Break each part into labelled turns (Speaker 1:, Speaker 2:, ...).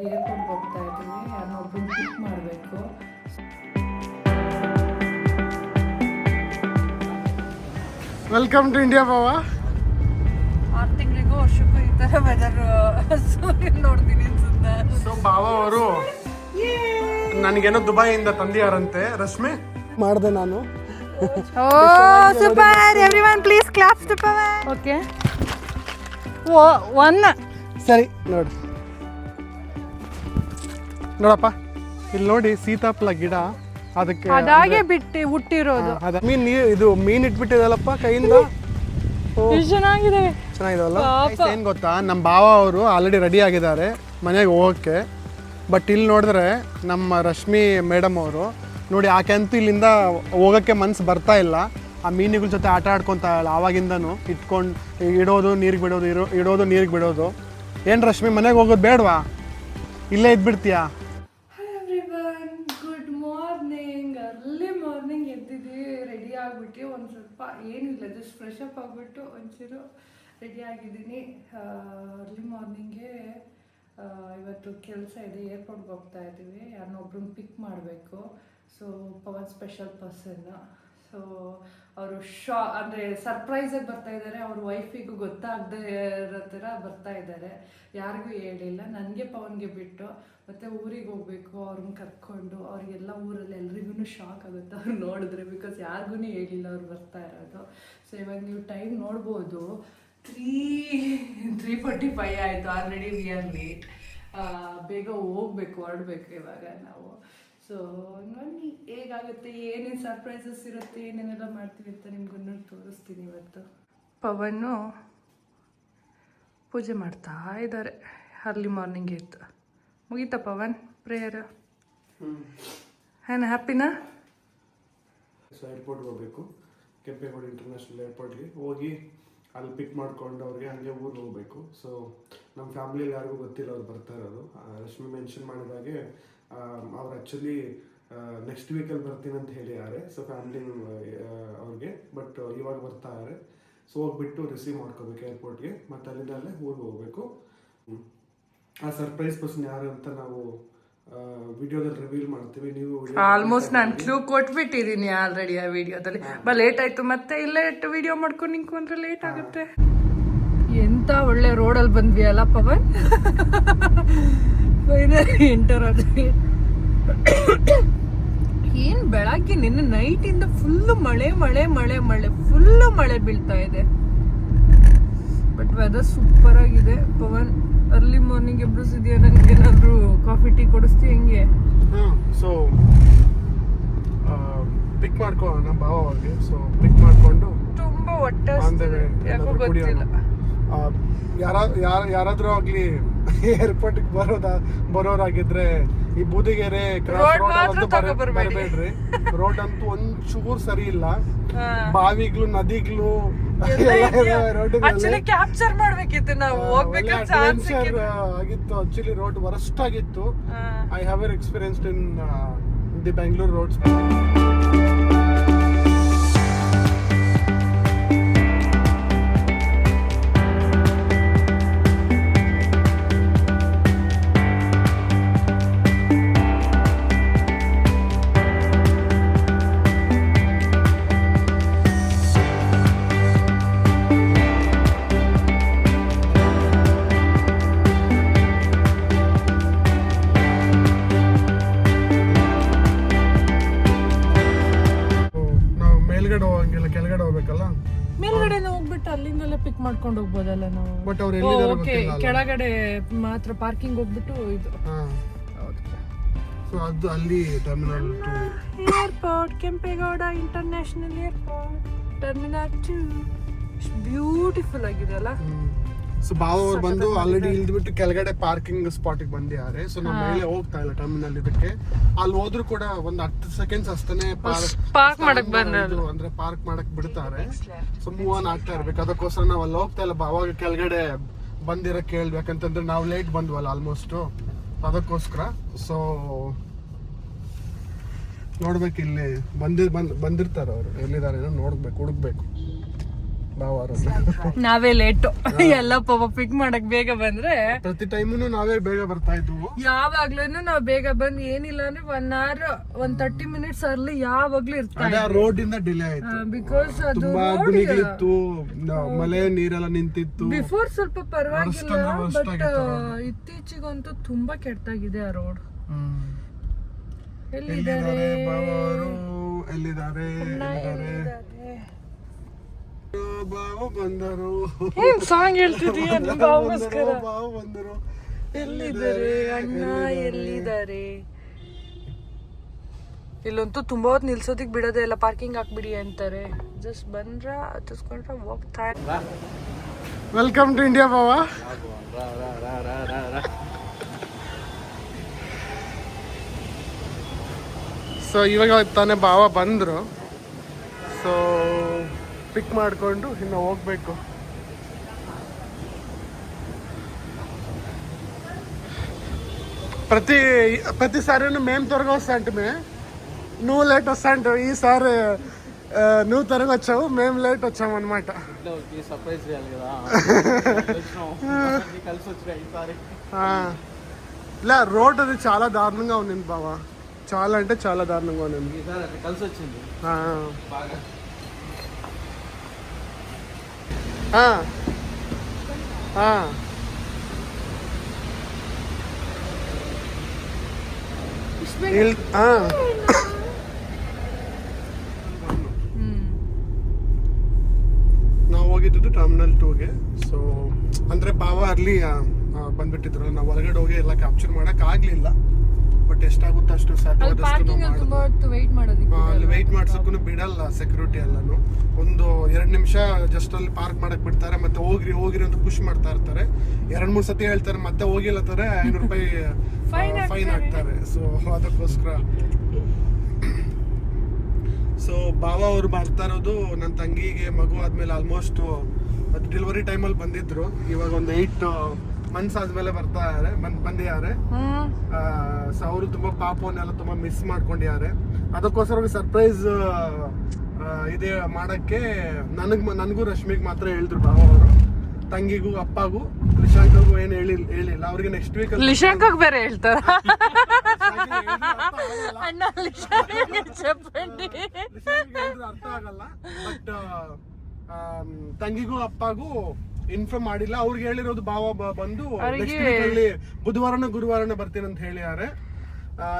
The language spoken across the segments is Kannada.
Speaker 1: ಏರ್ಪೋರ್ಟ್ ಹೋಗ್ತಾ ಇದ್ದೀವಿ, ಯಾರನ್ನೊಬ್ರು ಪಿಕ್ ಮಾಡಬೇಕು.
Speaker 2: ವೆಲ್ಕಮ್ ಟು ಇಂಡಿಯಾ ಬಾವಾ.
Speaker 1: 6 ತಿಂಗಳಿಗೂ ವರ್ಷಕ್ಕೂ ಈ ಥರ ವೆದರ್ ಸೂರ್ಯ ನೋಡ್ತೀನಿ ಅನ್ಸುತ್ತೆ.
Speaker 2: ಸೊ ಬಾವಾ ಅವರು ನನಗೇನೋ ದುಬೈಯಿಂದ ತಂದಿಯಾರಂತೆ. ರಶ್ಮಿ ಮಾಡಿದೆ ನಾನು.
Speaker 1: Super, everyone please claps to Pavan. Okay, one
Speaker 2: ಸರಿ ನೋಡಿ ನೋಡಪ್ಪ, ಇಲ್ಲಿ ನೋಡಿ ಸೀತಾಫಲ ಗಿಡ, ಅದಕ್ಕೆ
Speaker 1: ಅದಾಗೆ ಬಿಟ್ಟು ಹುಟ್ಟಿರೋದು.
Speaker 2: ಮೀನ್ ಇದು ಮೀನ್ ಇಟ್ಬಿಟ್ಟಿದಲ್ಲಪ್ಪ ಕೈಯಿಂದ.
Speaker 1: ಚೆನ್ನಾಗಿದೆ,
Speaker 2: ಚೆನ್ನಾಗಿದಲ್ಲ. ಏನ್ ಗೊತ್ತಾ, ನಮ್ಮ ಬಾವ ಅವರು ಆಲ್ರೆಡಿ ರೆಡಿ ಆಗಿದ್ದಾರೆ ಮನೆಗೆ ಹೋಗೋಕ್ಕೆ. ಬಟ್ ಇಲ್ಲಿ ನೋಡಿದ್ರೆ ನಮ್ಮ ರಶ್ಮಿ ಮೇಡಮ್ ಅವರು ನೋಡಿ, ಆಕೆ ಅಂತೂ ಇಲ್ಲಿಂದ ಹೋಗೋಕ್ಕೆ ಮನ್ಸು ಬರ್ತಾ ಇಲ್ಲ. ಆ ಮೀನುಗಳ ಜೊತೆ ಆಟ ಆಡ್ಕೊತಾ ಇಲ್ಲ ಆವಾಗಿಂದನೂ. ಇಟ್ಕೊಂಡು ಇಡೋದು ನೀರಿಗೆ ಬಿಡೋದು, ಇಡೋದು ನೀರಿಗೆ ಬಿಡೋದು. ಏನು ರಶ್ಮಿ, ಮನೆಗೆ ಹೋಗೋದು ಬೇಡವಾ? ಇಲ್ಲೇ ಇದ್ಬಿಡ್ತೀಯಾ?
Speaker 1: Good morning. ಅರ್ಲಿ ಮಾರ್ನಿಂಗ್ ಎದ್ದಿದ್ದೀವಿ, ರೆಡಿ ಆಗಿಬಿಟ್ಟು ಒಂದು ಸ್ವಲ್ಪ ಏನಿಲ್ಲ, ಜಸ್ಟ್ ಫ್ರೆಶ್ ಅಪ್ ಆಗಿಬಿಟ್ಟು ಒಂಚೂರು ರೆಡಿ ಆಗಿದ್ದೀನಿ. ಅರ್ಲಿ ಮಾರ್ನಿಂಗೇ ಇವತ್ತು ಕೆಲಸ ಇದೆ, ಏರ್ಪೋರ್ಟ್ಗೆ ಹೋಗ್ತಾ ಇದ್ದೀವಿ, ಯಾರನ್ನೊಬ್ರನ್ನ ಪಿಕ್ ಮಾಡಬೇಕು. So Pavan special person. So ಅವರು ಅಂದರೆ ಸರ್ಪ್ರೈಸಾಗಿ ಬರ್ತಾ ಇದ್ದಾರೆ. ಅವ್ರ ವೈಫಿಗೂ ಗೊತ್ತಾಗದೆ ಇರೋ ಥರ ಬರ್ತಾ ಇದ್ದಾರೆ, ಯಾರಿಗೂ ಹೇಳಿಲ್ಲ, ನನಗೆ ಪವನ್ಗೆ ಬಿಟ್ಟು. ಮತ್ತು ಊರಿಗೆ ಹೋಗಬೇಕು, ಅವ್ರನ್ನ ಕರ್ಕೊಂಡು. ಅವ್ರಿಗೆಲ್ಲ ಊರಲ್ಲಿ ಎಲ್ರಿಗೂ ಶಾಕ್ ಆಗುತ್ತೆ ಅವ್ರು ನೋಡಿದ್ರೆ, ಬಿಕಾಸ್ ಯಾರಿಗೂ ಹೇಳಿಲ್ಲ ಅವ್ರು ಬರ್ತಾ ಇರೋದು. ಸೊ ಇವಾಗ ನೀವು ಟೈಮ್ ನೋಡ್ಬೋದು, 3:45 ಆಯಿತು. Already we are late. ಬೇಗ ಹೋಗ್ಬೇಕು, ಹೊರಡಬೇಕು ಇವಾಗ ನಾವು. ಸೊ ನೋಡಿ ಹೇಗಾಗುತ್ತೆ, ಏನೇನು ಸರ್ಪ್ರೈಸಸ್ ಇರುತ್ತೆ, ಏನೇನೆಲ್ಲ ಮಾಡ್ತೀವಿ ಅಂತ ನಿಮ್ಗೂ ತೋರಿಸ್ತೀನಿ ಇವತ್ತು. ಪವನ್ನು ಪೂಜೆ ಮಾಡ್ತಾ ಇದ್ದಾರೆ, ಅರ್ಲಿ ಮಾರ್ನಿಂಗ್ ಇತ್ತು. ಮುಗೀತಾ ಪವನ್ ಪ್ರೇಯರ್? ಹ್ಯಾಪಿನಾ?
Speaker 2: ಸೊ ಏರ್ಪೋರ್ಟ್ಗೆ ಹೋಗಬೇಕು, ಕೆಂಪೇಗೌಡ ಇಂಟರ್ನ್ಯಾಷನಲ್ ಏರ್ಪೋರ್ಟ್ಗೆ ಹೋಗಿ ಅಲ್ಲಿ ಪಿಕ್ ಮಾಡ್ಕೊಂಡು ಅವ್ರಿಗೆ ಹಂಗೆ ಊರಿಗೆ ಹೋಗಬೇಕು. ಸೊ ನಮ್ಮ ಫ್ಯಾಮಿಲಿಯಲ್ಲಿ ಯಾರಿಗೂ ಗೊತ್ತಿಲ್ಲ ಅವ್ರು ಬರ್ತಾ ಇರೋದು. ರಶ್ಮಿ ಮೆನ್ಷನ್ ಮಾಡಿದಾಗೆ ಅವ್ರು ಆ್ಯಕ್ಚುಲಿ ನೆಕ್ಸ್ಟ್ ವೀಕಲ್ಲಿ ಬರ್ತೀನಿ ಅಂತ ಹೇಳಿದ್ದಾರೆ. ಸೊ ಫ್ಯಾಮಿಲಿ ಅವ್ರಿಗೆ, ಬಟ್ ಇವಾಗ ಬರ್ತಾ ಇದ್ದಾರೆ. ಸೊ ಹೋಗ್ಬಿಟ್ಟು ರಿಸೀವ್ ಮಾಡ್ಕೋಬೇಕು ಏರ್ಪೋರ್ಟ್ಗೆ, ಮತ್ತು ಅಲ್ಲಿಂದಲ್ಲೇ ಊರಿಗೆ ಹೋಗಬೇಕು. ಆ ಸರ್ಪ್ರೈಸ್ ಪರ್ಸನ್ ಯಾರು ಅಂತ ನಾವು ವಿಡಿಯೋದಲ್ಲಿ ರಿವೀಲ್ ಮಾಡ್ತೀವಿ. ನೀವು
Speaker 1: ಆಲ್ಮೋಸ್ಟ್ ನಾನು ಕ್ಲೂ ಕೊಟ್ಬಿಟ್ಟಿದ್ದೀನಿ ಆಲ್ರೆಡಿ ಆ ವಿಡಿಯೋದಲ್ಲಿ. ಲೇಟ್ ಆಯ್ತು, ಮತ್ತೆ ಇಲ್ಲೇ ವಿಡಿಯೋ ಮಾಡ್ಕೊಂಡು ನಿಂತ್ಕೊಂಡ್ರೆ ಲೇಟ್ ಆಗುತ್ತೆ. ಎಂತ ಒಳ್ಳೆ ರೋಡಲ್ಲಿ ಬಂದ್ವಿ ಅಲ್ಲ ಪವನ್. ಎಂಟರ್ ಆದ್ವಿ. ಏನ್ ಬೆಳಗ್ಗೆ ನಿನ್ನೆ ನೈಟಿಂದ ಫುಲ್ಲು ಮಳೆ ಮಳೆ ಮಳೆ ಮಳೆ ಫುಲ್ಲು ಮಳೆ ಬೀಳ್ತಾ ಇದೆ. ಬಟ್ ವೆದರ್ ಸೂಪರ್ ಆಗಿದೆ. ಪವನ್ ಅರ್ಲಿ ಮಾರ್ನಿಂಗ್ ಎಬ್ಬಿಸಿದ್ಯಾ, ನನಗೆ ಏನಾದ್ರು ಕಾಫಿ ಟೀ ಕೊಡಿಸ್ತೀವಿ ಹೆಂಗೆ?
Speaker 2: ಸೊ ಪಿಕ್ ಮಾಡ್ಕೊ ನಮ್ಮ ಭಾವ ಅವ್ರಿಗೆ. ಸೊ ಪಿಕ್ ಮಾಡ್ಕೊಂಡು
Speaker 1: ತುಂಬಾ ಹೊಟ್ಟೆ ಯಾಕೋ ಗೊತ್ತಿಲ್ಲ.
Speaker 2: ಯಾರಾದ್ರೂ ಆಗ್ಲಿ ಏರ್ಪೋರ್ಟ್ಗೆ ಬರೋರಾಗಿದ್ರೆ ಈ ಬೂದಿಗೆರೆ ಬರಬೇಡ್ರಿ. ರೋಡ್ ಅಂತೂ ಒಂಚೂರು ಸರಿ ಇಲ್ಲ, ಬಾವಿಗಳು ನದಿಗಳು
Speaker 1: ಕ್ಯಾಪ್ಚರ್ ಮಾಡ್ಬೇಕಿತ್ತು ನಾವು
Speaker 2: ಆಗಿತ್ತು. ಆಕ್ಚುಲಿ ರೋಡ್ ವರಸ್ಟ್ ಆಗಿತ್ತು. I have experienced in the Bengaluru roads. ಕೆಳಗಡೆ ಹೋಗ್ಬೇಕಲ್ಲ,
Speaker 1: ಮೇಲ್ಗಡೆ ಹೋಗ್ಬಿಟ್ಟು ಅಲ್ಲಿಂದಲೇ ಪಿಕ್ ಮಾಡ್ಕೊಂಡು ಹೋಗ್ಬೋದಲ್ಲ ನಾವು.
Speaker 2: ಬಟ್ ಅವ್ರು ಎಲ್ಲಿದ್ದಾರೆ
Speaker 1: ಕೆಳಗಡೆ ಮಾತ್ರ ಪಾರ್ಕಿಂಗ್ ಹೋಗ್ಬಿಟ್ಟು ಇದು.
Speaker 2: ಸೊ ಅದು ಅಲ್ಲಿ terminal 2
Speaker 1: airport, Kempegowda international airport terminal 2 beautiful ಆಗಿದೆ ಅಲ್ಲ.
Speaker 2: ಸೊ ಬಾವ ಅವ್ರು ಬಂದು ಆಲ್ರೆಡಿ ಇಳಿದ್ಬಿಟ್ಟು ಕೆಳಗಡೆ ಪಾರ್ಕಿಂಗ್ ಸ್ಪಾಟಿಗೆ ಬಂದಿದ್ದಾರೆ. ಸೊ ನಾವು ಮೇಲೆ ಹೋಗ್ತಾ ಇಲ್ಲ ಟರ್ಮಿನಲ್ ಇದಕ್ಕೆ. ಅಲ್ಲಿ ಹೋದ್ರು ಕೂಡ ಒಂದು 10 ಸೆಕೆಂಡ್ಸ್ ಅಷ್ಟೇ
Speaker 1: ಪಾರ್ಕ್ ಮಾಡಕ್ ಬಂದ್ರು,
Speaker 2: ಅಂದ್ರೆ ಪಾರ್ಕ್ ಮಾಡಕ್ ಬಿಡ್ತಾರೆ. ಸೊ ಮೂವ್ ಆನ್ ಆಗ್ತಾ ಇರ್ಬೇಕು. ಅದಕ್ಕೋಸ್ಕರ ನಾವು ಅಲ್ಲಿ ಹೋಗ್ತಾ ಇಲ್ಲ. ಬಾವಾಗ ಕೆಳಗಡೆ ಬಂದಿರೋ ಕೇಳ್ಬೇಕಂತಂದ್ರೆ ನಾವು ಲೇಟ್ ಬಂದ್ವಲ್ಲ ಆಲ್ಮೋಸ್ಟ್, ಅದಕ್ಕೋಸ್ಕರ. ಸೊ ನೋಡ್ಬೇಕು, ಇಲ್ಲಿ ಬಂದಿರ್ತಾರೆ ಅವರು, ಎಲ್ಲಿದ್ದಾರೆ ಹುಡುಕ್ಬೇಕು.
Speaker 1: ನಾವೇ ಲೇಟು ಎಲ್ಲ ಪಾಪ ಪಿಕ್ ಮಾಡಕ್ ಬೇಗ ಬಂದ್ರೆ
Speaker 2: ಪ್ರತಿ ಟೈಮು ನಾವೇ ಬೇಗ ಬರ್ತಾ ಇದ್ವು.
Speaker 1: ಯಾವಾಗ್ಲೂ ನಾವ್ ಬೇಗ ಬಂದ್ ಏನಿಲ್ಲ ಅಂದ್ರೆ 1 hour 30 minutes ಅಲ್ಲಿ ಯಾವಾಗ್ಲೂ ಇರ್ತಾರೆ.
Speaker 2: ರೋಡ್ ಇಂದ ಡಿಲೇ ಆಯ್ತು
Speaker 1: ಬಿಕಾಸ್ ಅದು
Speaker 2: ತುಂಬಾ ಗುಣಿಗಳಿತ್ತು, ಮಳೆ ನೀರೆಲ್ಲ ನಿಂತಿತ್ತು.
Speaker 1: ಬಿಫೋರ್ ಸ್ವಲ್ಪ ಪರವಾಗಿಲ್ಲ, ಬಟ್ ಇತ್ತೀಚೆಗಂತೂ ತುಂಬಾ ಕೆಟ್ಟಾಗಿದೆ ಆ ರೋಡ್. ಎಲ್ಲಿದ್ದಾರೆ
Speaker 2: ಬಾವು ಬಂದರು,
Speaker 1: ಸಾಂಗ್ ಹೇಳ್ತಿದೀಯ
Speaker 2: ಬಾವು ಬಂದರು,
Speaker 1: ಎಲ್ಲಿದ್ದಾರೆ ಅಣ್ಣ ಎಲ್ಲಿದ್ದಾರೆ? ಇಲ್ಲಂತೂ ತುಂಬಾ ಹೊತ್ತು ನಿಲ್ಸೋದಿಕ್ ಬಿಡೋದೇ ಇಲ್ಲ, ಪಾರ್ಕಿಂಗ್ ಹಾಕ್ಬಿಡಿ ಅಂತಾರೆ. ಜಸ್ಟ್ ಬಂದ್ರ ಹತ್ತಿಸ್ಕೊಂಡ್ರೆ ಹೋಗ್ತಾ.
Speaker 2: ವೆಲ್ಕಮ್ ಟು ಇಂಡಿಯಾ ಬಾವ. ಸೊ ಇವಾಗ ತಾನೇ ಬಾವ ಬಂದರು. ಸೊ ಪಿಕ್ ಮಾಡಿಕೊಂಡು ಇನ್ನು ಹೋಗ್ಬೇಕು. ప్రతి సారి మేము త్వరగా వస్తాంటే నువ్వు లేట్ వస్తాంటు, ఈసారి నువ్వు త్వరగా వచ్చావు, మేము లేట్ వచ్చాము అనమాట. ఇలా రోడ్ అది చాలా దారుణంగా ఉంది బావా, చాలా అంటే చాలా దారుణంగా ఉంది.
Speaker 3: కలిసి వచ్చింది.
Speaker 2: ನಾವು ಹೋಗಿದ್ದು ಟರ್ಮಿನಲ್ 2ಗೆ. ಸೊ ಅಂದ್ರೆ ಬಾವ ಅಲ್ಲಿ ಬಂದ್ಬಿಟ್ಟಿದ್ರು. ನಾವು ಹೊರಗಡೆ ಹೋಗಿ ಎಲ್ಲ ಕ್ಯಾಪ್ಚರ್ ಮಾಡಕ್ ಆಗ್ಲಿಲ್ಲ, ಬಟ್ ಎಷ್ಟಾಗುತ್ತೋ ಅಷ್ಟು ಸಾಧ್ಯವಾದಷ್ಟು ಅಲ್ಲಿ ವೆಯ್ಟ್ ಮಾಡ್ಸಕ್ಕೂ ಬಿಡಲ್ಲ ಸೆಕ್ಯೂರಿಟಿ ಎಲ್ಲಾನು. ಒಂದು 2 ನಿಮಿಷ ಜಸ್ಟ್ ಅಲ್ಲಿ ಪಾರ್ಕ್ ಮಾಡಕ್ ಬಿಡ್ತಾರೆ, ಮತ್ತೆ ಹೋಗ್ರಿ ಅಂತ ಪುಷ್ ಮಾಡ್ತಾ ಇರ್ತಾರೆ. 2-3 ಸತಿ ಹೇಳ್ತಾರೆ, ಮತ್ತೆ ಹೋಗಿಲ್ಲತಾರೆ 500 ರೂಪಾಯಿ ಫೈನ್ ಹಾಕ್ತಾರೆ. ಸೊ ಅದಕ್ಕೋಸ್ಕರ ಸೊ ಬಾವ ಅವ್ರು ಬರ್ತಾ ಇರೋದು ನನ್ನ ತಂಗಿಗೆ ಮಗು ಆದ್ಮೇಲೆ ಆಲ್ಮೋಸ್ಟ್ ಅದು ಡೆಲಿವರಿ ಟೈಮಲ್ಲಿ ಬಂದಿದ್ರು. ಇವಾಗ ಒಂದು 8 months ಆದ್ಮೇಲೆ ಬಂದಿದ್ದಾರೆ. ಸೊ ಅವರು ತುಂಬಾ ಪಾಪವನ್ನೆಲ್ಲ ತುಂಬಾ ಮಿಸ್ ಮಾಡ್ಕೊಂಡಿದ್ದಾರೆ. ಅದಕ್ಕೋಸ್ಕರ ಸರ್ಪ್ರೈಸ್ ಇದೆ ಮಾಡಕ್ಕೆ ನನಗೂ ರಶ್ಮಿಗೆ ಮಾತ್ರ ಹೇಳಿದ್ರು ಬಾವ ಅವರು. ತಂಗಿಗೂ ಅಪ್ಪಗೂ ಲಿಶಾಂಕಗೂ ಏನು ಹೇಳಿಲ್ಲ. ಅವ್ರಿಗೆ ನೆಕ್ಸ್ಟ್ ವೀಕ್
Speaker 1: ಲಿಶಾಂಕ್ ಬೇರೆ ಹೇಳ್ತಾರ.
Speaker 2: ಅರ್ಥ ಆಗಲ್ಲ, ಬಟ್ ತಂಗಿಗೂ ಅಪ್ಪಗೂ ಇನ್ಫಾರ್ಮ್ ಮಾಡಿಲ್ಲ. ಅವ್ರಿಗೆ ಹೇಳಿರೋದು ಬಾವ ಬಂದು ನೆಕ್ಸ್ಟ್ ವೀಕ್ ಅಲ್ಲಿ ಗುರುವಾರನ ಬರ್ತೀನಿ ಅಂತ ಹೇಳಿದ್ದಾರೆ.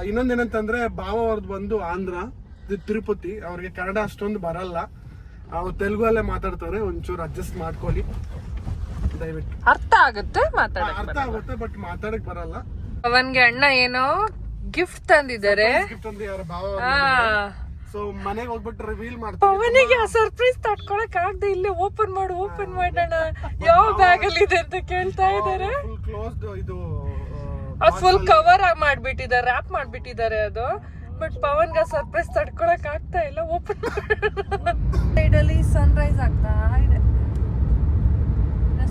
Speaker 2: ಇನ್ನೊಂದೇನಂತಂದ್ರೆ ಬಾವ ಅವ್ರದ್ದು ಬಂದು ಆಂಧ್ರ ತಿರುಪತಿ, ಅವ್ರಿಗೆ ಕನ್ನಡ ಅಷ್ಟೊಂದು ಬರಲ್ಲ, ಅವ್ರು ತೆಲುಗು ಅಲ್ಲೇ ಮಾತಾಡ್ತಾರೆ. ಒಂಚೂರು ಅಡ್ಜಸ್ಟ್ ಮಾಡ್ಕೊಳ್ಳಿ ದಯವಿಟ್ಟು.
Speaker 1: ಅರ್ಥ ಆಗುತ್ತೆ
Speaker 2: ಬಟ್ ಮಾತಾಡಕ್ ಬರಲ್ಲ.
Speaker 1: ಅವನ್ಗೆ ಅಣ್ಣ ಏನೋ ಗಿಫ್ಟ್ ತಂದಿದ್ದಾರೆ.
Speaker 2: ಬಾವ ಸೊ ಮನೆಗೆ ಹೋಗ್ಬಿಟ್ಟು ರಿವೀಲ್ ಮಾಡ್ತಾರೆ.
Speaker 1: ಪವನಿಗೆ ಆ ಸರ್ಪ್ರೈಸ್ ತಡ್ಕೊಳಕ್ ಆಗದೆ ಇಲ್ಲೇ ಓಪನ್ ಮಾಡೋಣ ಯಾವ ಬ್ಯಾಗ್ ಅಲ್ಲಿ ಇದೆ ಅಂತ ಕೇಳ್ತಾ ಇದಾರೆ. ಫುಲ್ ಕವರ್ ಮಾಡ್ಬಿಟ್ಟಿದ್ದಾರೆ, ರ್ಯಾಪ್ ಮಾಡ್ಬಿಟ್ಟಿದ್ದಾರೆ ಅದು. ಬಟ್ ಪವನ್ಗೆ ಸರ್ಪ್ರೈಸ್ ತಡ್ಕೊಳಕ್ ಆಗ್ತಾ ಇಲ್ಲ. ಓಪನ್ ಸೈಡಲ್ಲಿ ಸನ್ರೈಸ್ ಆಗ್ತಾ ಇದೆ,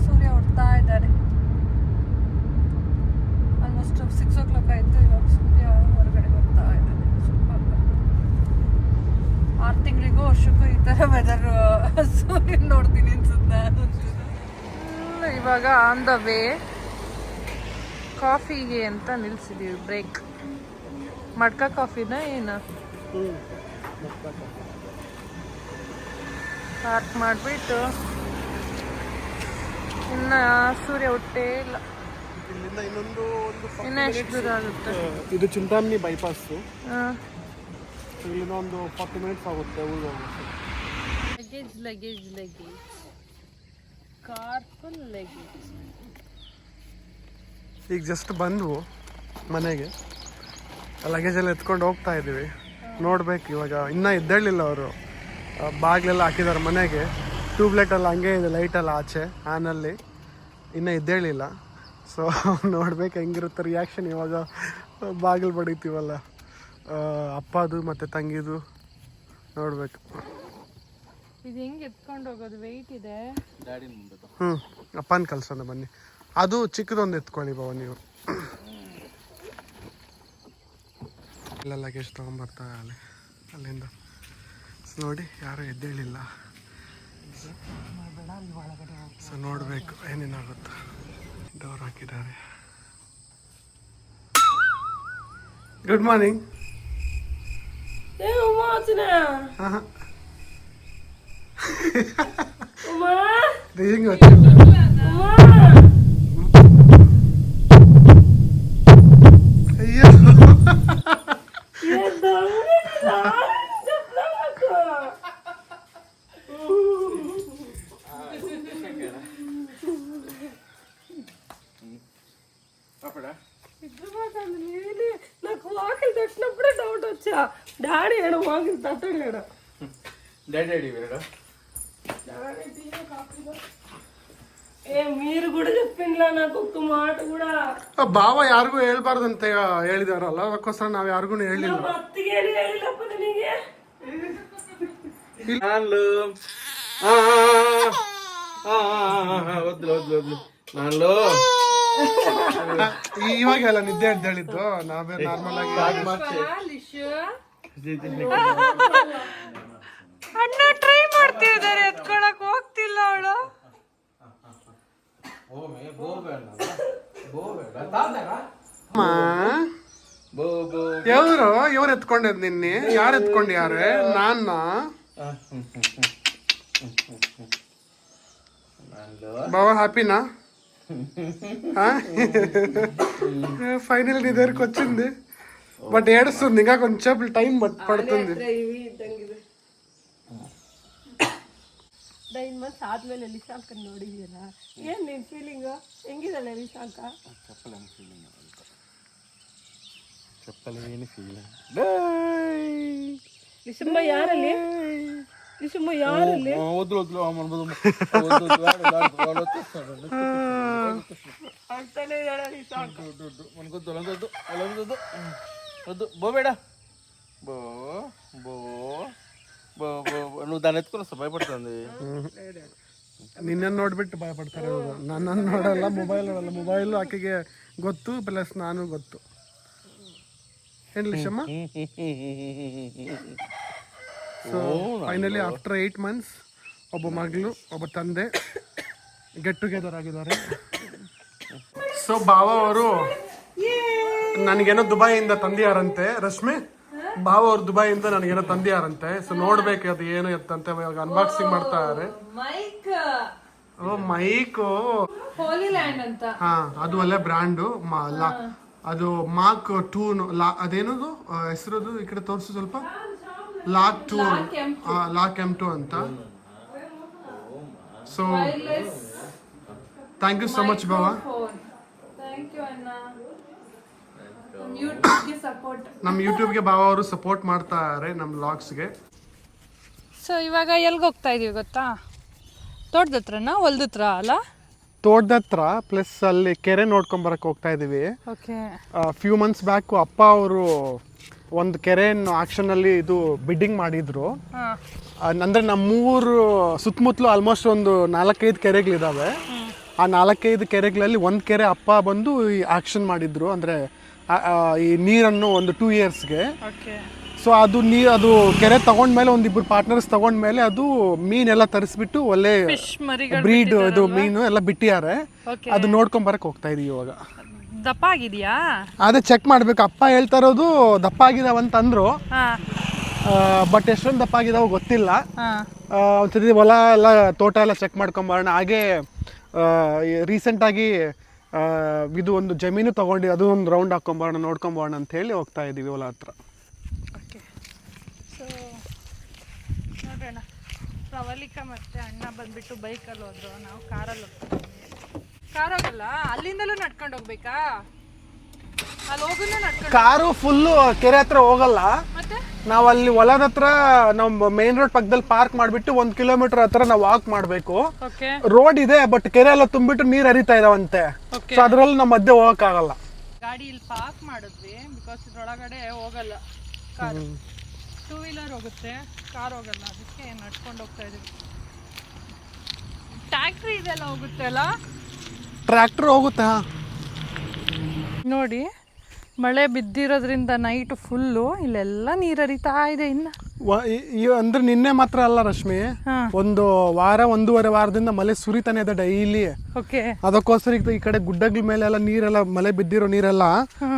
Speaker 1: ಸೂರ್ಯ ಹೊಡ್ತಾ ಇದ್ದಾರೆ. ಆಲ್ಮೋಸ್ಟ್ 6 o'clock ಆಯ್ತು. ಇವಾಗ ಸೂರ್ಯ ಹೊರಗಡೆ ಬರ್ತಾ ಇದ್ದಾನೆ. 6 ತಿಂಗಳಿಗೂ ವರ್ಷಕ್ಕೂ ಈ ತರ ವೆದರ್ ಸೂರ್ಯ ನೋಡ್ತೀನಿ ಅನ್ಸುತ್ತೆ. ಇವಾಗ ಆನ್ ದ ವೇ ಕಾಫಿಗೆ ಅಂತ ನಿಲ್ಸಿದೀವಿ. ಬ್ರೇಕ್ ಮಡ್ಕ ಕಾಫಿನ ಏನು ಪಾರ್ಕ್ ಮಾಡಿಬಿಟ್ಟು ಇನ್ನ ಸೂರ್ಯ ಹುಟ್ಟೇ ಇಲ್ಲ. ಇನ್ನ ಎಷ್ಟು ದೂರ ಆಗುತ್ತೆ?
Speaker 2: ಇದು ಚಿಂತಾಮಣಿ ಬೈಪಾಸ್. ಇಲ್ಲಿಂದ ಒಂದು 40 minutes ಆಗುತ್ತೆ ಊರಿಗೆ ಹೋಗೋಕ್ಕೆ.
Speaker 1: Luggage car full luggage.
Speaker 2: ಈಗ ಜಸ್ಟ್ ಬಂದ್ವು ಮನೆಗೆ, ಲಗೇಜೆಲ್ಲ ಎತ್ಕೊಂಡು ಹೋಗ್ತಾ ಇದ್ದೀವಿ. ನೋಡ್ಬೇಕು ಇವಾಗ. ಇನ್ನೂ ಎದ್ದೇಳಿಲ್ಲ ಅವರು, ಬಾಗಿಲೆಲ್ಲ ಹಾಕಿದ್ದಾರೆ ಮನೆಗೆ. ಟ್ಯೂಬ್ಲೈಟೆಲ್ಲ ಹಂಗೆ ಇದೆ, ಲೈಟೆಲ್ಲ ಆಚೆ ಆನಲ್ಲಿ, ಇನ್ನೂ ಎದ್ದೇಳಿಲ್ಲ. ಸೊ ನೋಡ್ಬೇಕು ಹೆಂಗಿರುತ್ತೆ ರಿಯಾಕ್ಷನ್ ಇವಾಗ ಬಾಗಿಲು ಬಡಿತೀವಲ್ಲ. ಅಪ್ಪದು ಮತ್ತು ತಂಗಿದು ನೋಡ್ಬೇಕು.
Speaker 1: ಇದು ಹೆಂಗೆ ಎತ್ಕೊಂಡು ಹೋಗೋದು? ವೆಯ್ಟ್ ಇದೆ.
Speaker 2: ಅಪ್ಪನ ಕಲ್ಸೋಣ ಬನ್ನಿ. ಅದು ಚಿಕ್ಕದೊಂದು ಎತ್ಕೊಳ್ಳಿ ಬಾವ ನೀವು. ಇಲ್ಲ ಲಗೇಜ್ ತೊಗೊಂಬರ್ತಾ ಅಲ್ಲಿಂದ ನೋಡಿ, ಯಾರೂ ಎದ್ದೇಳಿಲ್ಲ. ಸೊ ನೋಡಬೇಕು ಏನೇನಾಗುತ್ತೋ. ಡೋರ್ ಹಾಕಿದ್ದಾರೆ. Good morning. అయ్యో
Speaker 3: నాకు వాకిలి తట్టినప్పుడే డౌట్ వచ్చా. డాడీ ఏడు వాకిలి తట్టడు ఏడు. మీరు ಕೂಡ చెప్పిండ్లా నాకు ఒక్క మాట కూడా.
Speaker 2: ಬಾವ ಯಾರಿಗೂ ಹೇಳ್ಬಾರ್ದಂತ ಹೇಳಿದಾರಲ್ಲ, ಅದಕ್ಕೋಸ್ಕರ ನಾವ್ ಯಾರಿಗೂ ಹೇಳಿಲ್ಲ.
Speaker 3: ಅತ್ತಿಗೆ ಹೇಳಿಲ್ಲಪ್ಪ ನಿನಗೆ.
Speaker 2: ಇವಾಗ ಎಲ್ಲ ನಿದ್ದೆ ಅಂತ ಹೇಳಿದ್ದು, ನಾವೇ ನಾರ್ಮಲ್ ಆಗಿ
Speaker 1: ಅಣ್ಣ ಟ್ರೈ ಮಾಡ್ತಿದ್ದಾರೆ, ಎತ್ಕೊಳಕ್ ಹೋಗ್ತಿಲ್ಲ ಅವಳು.
Speaker 2: ಇವ್ರು ಎತ್ಕೊಂಡಿದ್ ನಿನ್ನೆ. ಯಾರು ಎತ್ಕೊಂಡ್ಯಾರೆ? ನಾನ್ನ బావా హ్యాపీనా? ఫైనల్ నీ దగ్గరకు వచ్చింది, బట్ ఏడుస్తుంది. ఇంకా కొంచెం టైం పడుతుంది.
Speaker 3: 9 months ಆದ್ಮೇಲೆ ಲಿಸಾಕ ನೋಡಿದೀರಾ? ಏನ್ ನಿನ್ ಫೀಲಿಂಗ್? ಹೆಂಗಿದಲ್ಲ ಲಿಸಾಕ?
Speaker 2: చెప్పలేని ఫీలింగ్.
Speaker 3: ಲಿಸಮ್ಮ ಯಾರಲ್ಲಿ? ಲಿಸಮ್ಮ ಯಾರಲ್ಲಿ? ಅಂತಾನೆ ಹೇಳ ಲಿಸಾಕ.
Speaker 4: ಬೋಬೇಡ ಬೋ ಬೋ నువ్వు దాన్ని ఎత్తుకుని వస్తా భయపడుతుంది.
Speaker 2: ನಿನ್ನ ನೋಡ್ಬಿಟ್ಟು ಭಯಪಡ್ತಾರೆ. ನನ್ನನ್ನು ನೋಡಲ್ಲ, ಮೊಬೈಲ್ ಆಕೆಗೆ ಗೊತ್ತು, ಪ್ಲಸ್ ನಾನು ಗೊತ್ತು. ಏನ್ ಲಿಶಮ್ಮ? ಸೊ ಫೈನಲಿ ಆಫ್ಟರ್ 8 months ಒಬ್ಬ ಮಗಳು ಒಬ್ಬ ತಂದೆ ಗೆಟ್ ಟುಗೆದರ್ ಆಗಿದ್ದಾರೆ. ಸೊ ಭಾವ ಅವರು ನನಗೇನೋ ದುಬೈಯಿಂದ ತಂದಿಯಾರಂತೆ. ರಶ್ಮಿ, ಭಾವ ಅವ್ರು ದುಬೈಯಿಂದ ನನಗೇನೋ ತಂದಿಯಾರಂತೆ. ಸೊ ನೋಡ್ಬೇಕು ಅದು ಏನು ಎತ್ತಂತೆ. ಇವಾಗ ಅನ್ಬಾಕ್ಸಿಂಗ್ ಮಾಡ್ತಾ ಇದ್ದಾರೆ. ಮೈಕು
Speaker 1: ಹೋಲಿ ಲ್ಯಾಂಡ್ ಅಂತ.
Speaker 2: ಹಾ, ಅದು ಒಳ್ಳೆ ಬ್ರ್ಯಾಂಡು. ಅದು ಮಾರ್ಕ್ 2, ಅದೇನದು ಹೆಸರದು ಈ ಕಡೆ ತೋರಿಸು ಸ್ವಲ್ಪ. ಲಾಕ್ M2 ಅಂತ. So thank you so much ಭಾವ.
Speaker 1: ಥ್ಯಾಂಕ್ ಯು ಅಣ್ಣ.
Speaker 2: ನಮ್ಮ ಯೂಟ್ಯೂಬ್ಗೆ ಭಾವ ಅವರು ಸಪೋರ್ಟ್ ಮಾಡ್ತಾ ಇದ್ದಾರೆ, ನಮ್ಮ ವ್ಲಾಗ್ಸ್ಗೆ.
Speaker 1: ಸೊ ಇವಾಗ ಎಲ್ಗೆ ಹೋಗ್ತಾ ಇದೀವಿ ಗೊತ್ತಾ? ತೋಟದತ್ರನಾ ಹೊಲ್ದತ್ರ ಅಲ್ಲ?
Speaker 2: ತೋಟದತ್ರ ಪ್ಲಸ್ ಅಲ್ಲಿ ಕೆರೆ ನೋಡ್ಕೊಂಬರಕ್ಕೆ ಹೋಗ್ತಾ ಇದೀವಿ. ಫ್ಯೂ ಮಂತ್ಸ್ ಬ್ಯಾಕ್ ಅಪ್ಪ ಅವರು ಒಂದು ಕೆರೆಯನ್ನು ಆಕ್ಷನಲ್ಲಿ ಇದು ಬಿಡ್ಡಿಂಗ್ ಮಾಡಿದ್ರು. ಅಂದ್ರೆ ನಮ್ಮೂರು ಸುತ್ತಮುತ್ತಲು ಆಲ್ಮೋಸ್ಟ್ ಒಂದು 4-5 ಕೆರೆಗಳಿದಾವೆ. ಆ 4-5 ಕೆರೆಗಳಲ್ಲಿ ಒಂದು ಕೆರೆ ಅಪ್ಪ ಬಂದು ಈ ಆಕ್ಷನ್ ಮಾಡಿದ್ರು. ಅಂದ್ರೆ ಈ ನೀರನ್ನು ಒಂದು 2 yearsಗೆ. ಸೊ ಅದು ಅದು ಕೆರೆ ತಗೊಂಡ್ಮೇಲೆ ಒಂದಿಬ್ರು ಪಾರ್ಟ್ನರ್ಸ್ ತಗೊಂಡ್ಮೇಲೆ ಅದು ಮೀನೆಲ್ಲ ತರಿಸ್ಬಿಟ್ಟು ಒಳ್ಳೆ ಬ್ರೀಡ್ ಇದು ಮೀನು ಎಲ್ಲ ಬಿಟ್ಟಿದ್ದಾರೆ. ಅದು ನೋಡ್ಕೊಂಡ್ ಬರಕ್ ಹೋಗ್ತಾ ಇದೀವಿ ಇವಾಗ.
Speaker 1: ದಪ್ಪ ಆಗಿದೆಯಾ?
Speaker 2: ಅದೇ ಚೆಕ್ ಮಾಡ್ಬೇಕು. ಅಪ್ಪ ಹೇಳ್ತಾ ಇರೋದು ದಪ್ಪ ಆಗಿದಾವಂತಂದ್ರು, ಬಟ್ ಎಷ್ಟೊಂದು ದಪ್ಪ ಆಗಿದಾವ ಗೊತ್ತಿಲ್ಲ. ಒಂದ್ಸತಿ ಹೊಲ ಎಲ್ಲ ತೋಟ ಎಲ್ಲ ಚೆಕ್ ಮಾಡ್ಕೊಂಬರೋಣ. ಹಾಗೆ ರೀಸೆಂಟ್ ಆಗಿ ಇದು ಒಂದು ಜಮೀನು ತಗೊಂಡು ಅದು ಒಂದು ರೌಂಡ್ ಹಾಕೊಂಬರೋಣ, ನೋಡ್ಕೊಂಬರೋಣ ಅಂತ ಹೇಳಿ ಹೋಗ್ತಾ ಇದೀವಿ ಹೊಲ ಹತ್ರ.
Speaker 1: ಸೊ ನೋಡೋಣ. ಪ್ರವಲಿಕಾ ಮತ್ತೆ ಅಣ್ಣ ಬಂದ್ಬಿಟ್ಟು ಬೈಕಲ್ಲಿ ಹೋದ್ರು, ನಾವು ಕಾರಲ್ಲಿ ಹೋಗ್ತೀವಿ. ಕಾರ್ ಹೋಗಲ್ಲ, ಅಲ್ಲಿಂದಲೂ ನಡ್ಕೊಂಡು ಹೋಗ್ಬೇಕಾ? ಅಲ್ಲಿ ಹೋಗೋಣ ನಡ್ಕೊಂಡು.
Speaker 2: ಕಾರು ಫುಲ್ಲು ಕೆರೆ ಹತ್ರ ಹೋಗಲ್ಲ.
Speaker 1: ಮತ್ತೆ
Speaker 2: ನಾವು ಅಲ್ಲಿ ಹೊಲದ ಹತ್ರ ನಾವು ಮೇನ್ ರೋಡ್ ಪಕ್ಕದಲ್ಲಿ ಪಾರ್ಕ್ ಮಾಡಿಬಿಟ್ಟು 1 kilometer ಹತ್ರ ನಾವು ವಾಕ್ ಮಾಡಬೇಕು. ರೋಡ್ ಇದೆ, ಬಟ್ ಕೆರೆ ಎಲ್ಲ ತುಂಬಿಟ್ಟು ನೀರು ಹರಿತಾ ಇದಾವಂತೆ. ಸೊ ಅದ್ರಲ್ಲಿ ನಮ್ಮ ಮಧ್ಯೆ ಹೋಗಕ್ಕಾಗಲ್ಲ.
Speaker 1: ಗಾಡಿ ಇಲ್ಲಿ ಪಾರ್ಕ್ ಮಾಡಿದ್ವಿ, ಬಿಕಾಸ್ ಇದ್ರೊಳಗಡೆ ಹೋಗಲ್ಲ ಕಾರು. 2 wheeler ಹೋಗುತ್ತೆ, ಕಾರ್ ಹೋಗಲ್ಲ. ಅದಕ್ಕೆ ನಡ್ಕೊಂಡು ಹೋಗ್ತಾ ಇದೀವಿ. ಟ್ಯಾಕ್ಟ್ರಿ ಇದೆಲ್ಲ ಹೋಗುತ್ತೆ ಅಲ್ಲ?
Speaker 2: ಟ್ರ್ಯಾಕ್ಟರ್ ಹೋಗುತ್ತೆ.
Speaker 1: ನೋಡಿ ಮಳೆ ಬಿದ್ದಿರೋದ್ರಿಂದ ನೈಟ್ ಫುಲ್ಲು ಇಲ್ಲೆಲ್ಲ ನೀರು ಹರಿತಾ ಇದೆ ಇನ್ನು.
Speaker 5: ಅಂದ್ರೆ ನಿನ್ನೆ ಮಾತ್ರ ಅಲ್ಲ ರಶ್ಮಿ, ಒಂದು ವಾರ ಒಂದೂವರೆ ವಾರದಿಂದ ಮಳೆ ಸುರಿತಾನೆ ಇದೆ ಡೈಲಿ.
Speaker 1: ಓಕೆ,
Speaker 5: ಅದಕ್ಕೋಸ್ಕರ ಈ ಕಡೆ ಗುಡ್ಡಗಳ ಮೇಲೆ ಎಲ್ಲ ನೀರೆಲ್ಲ ಮಳೆ ಬಿದ್ದಿರೋ ನೀರೆಲ್ಲ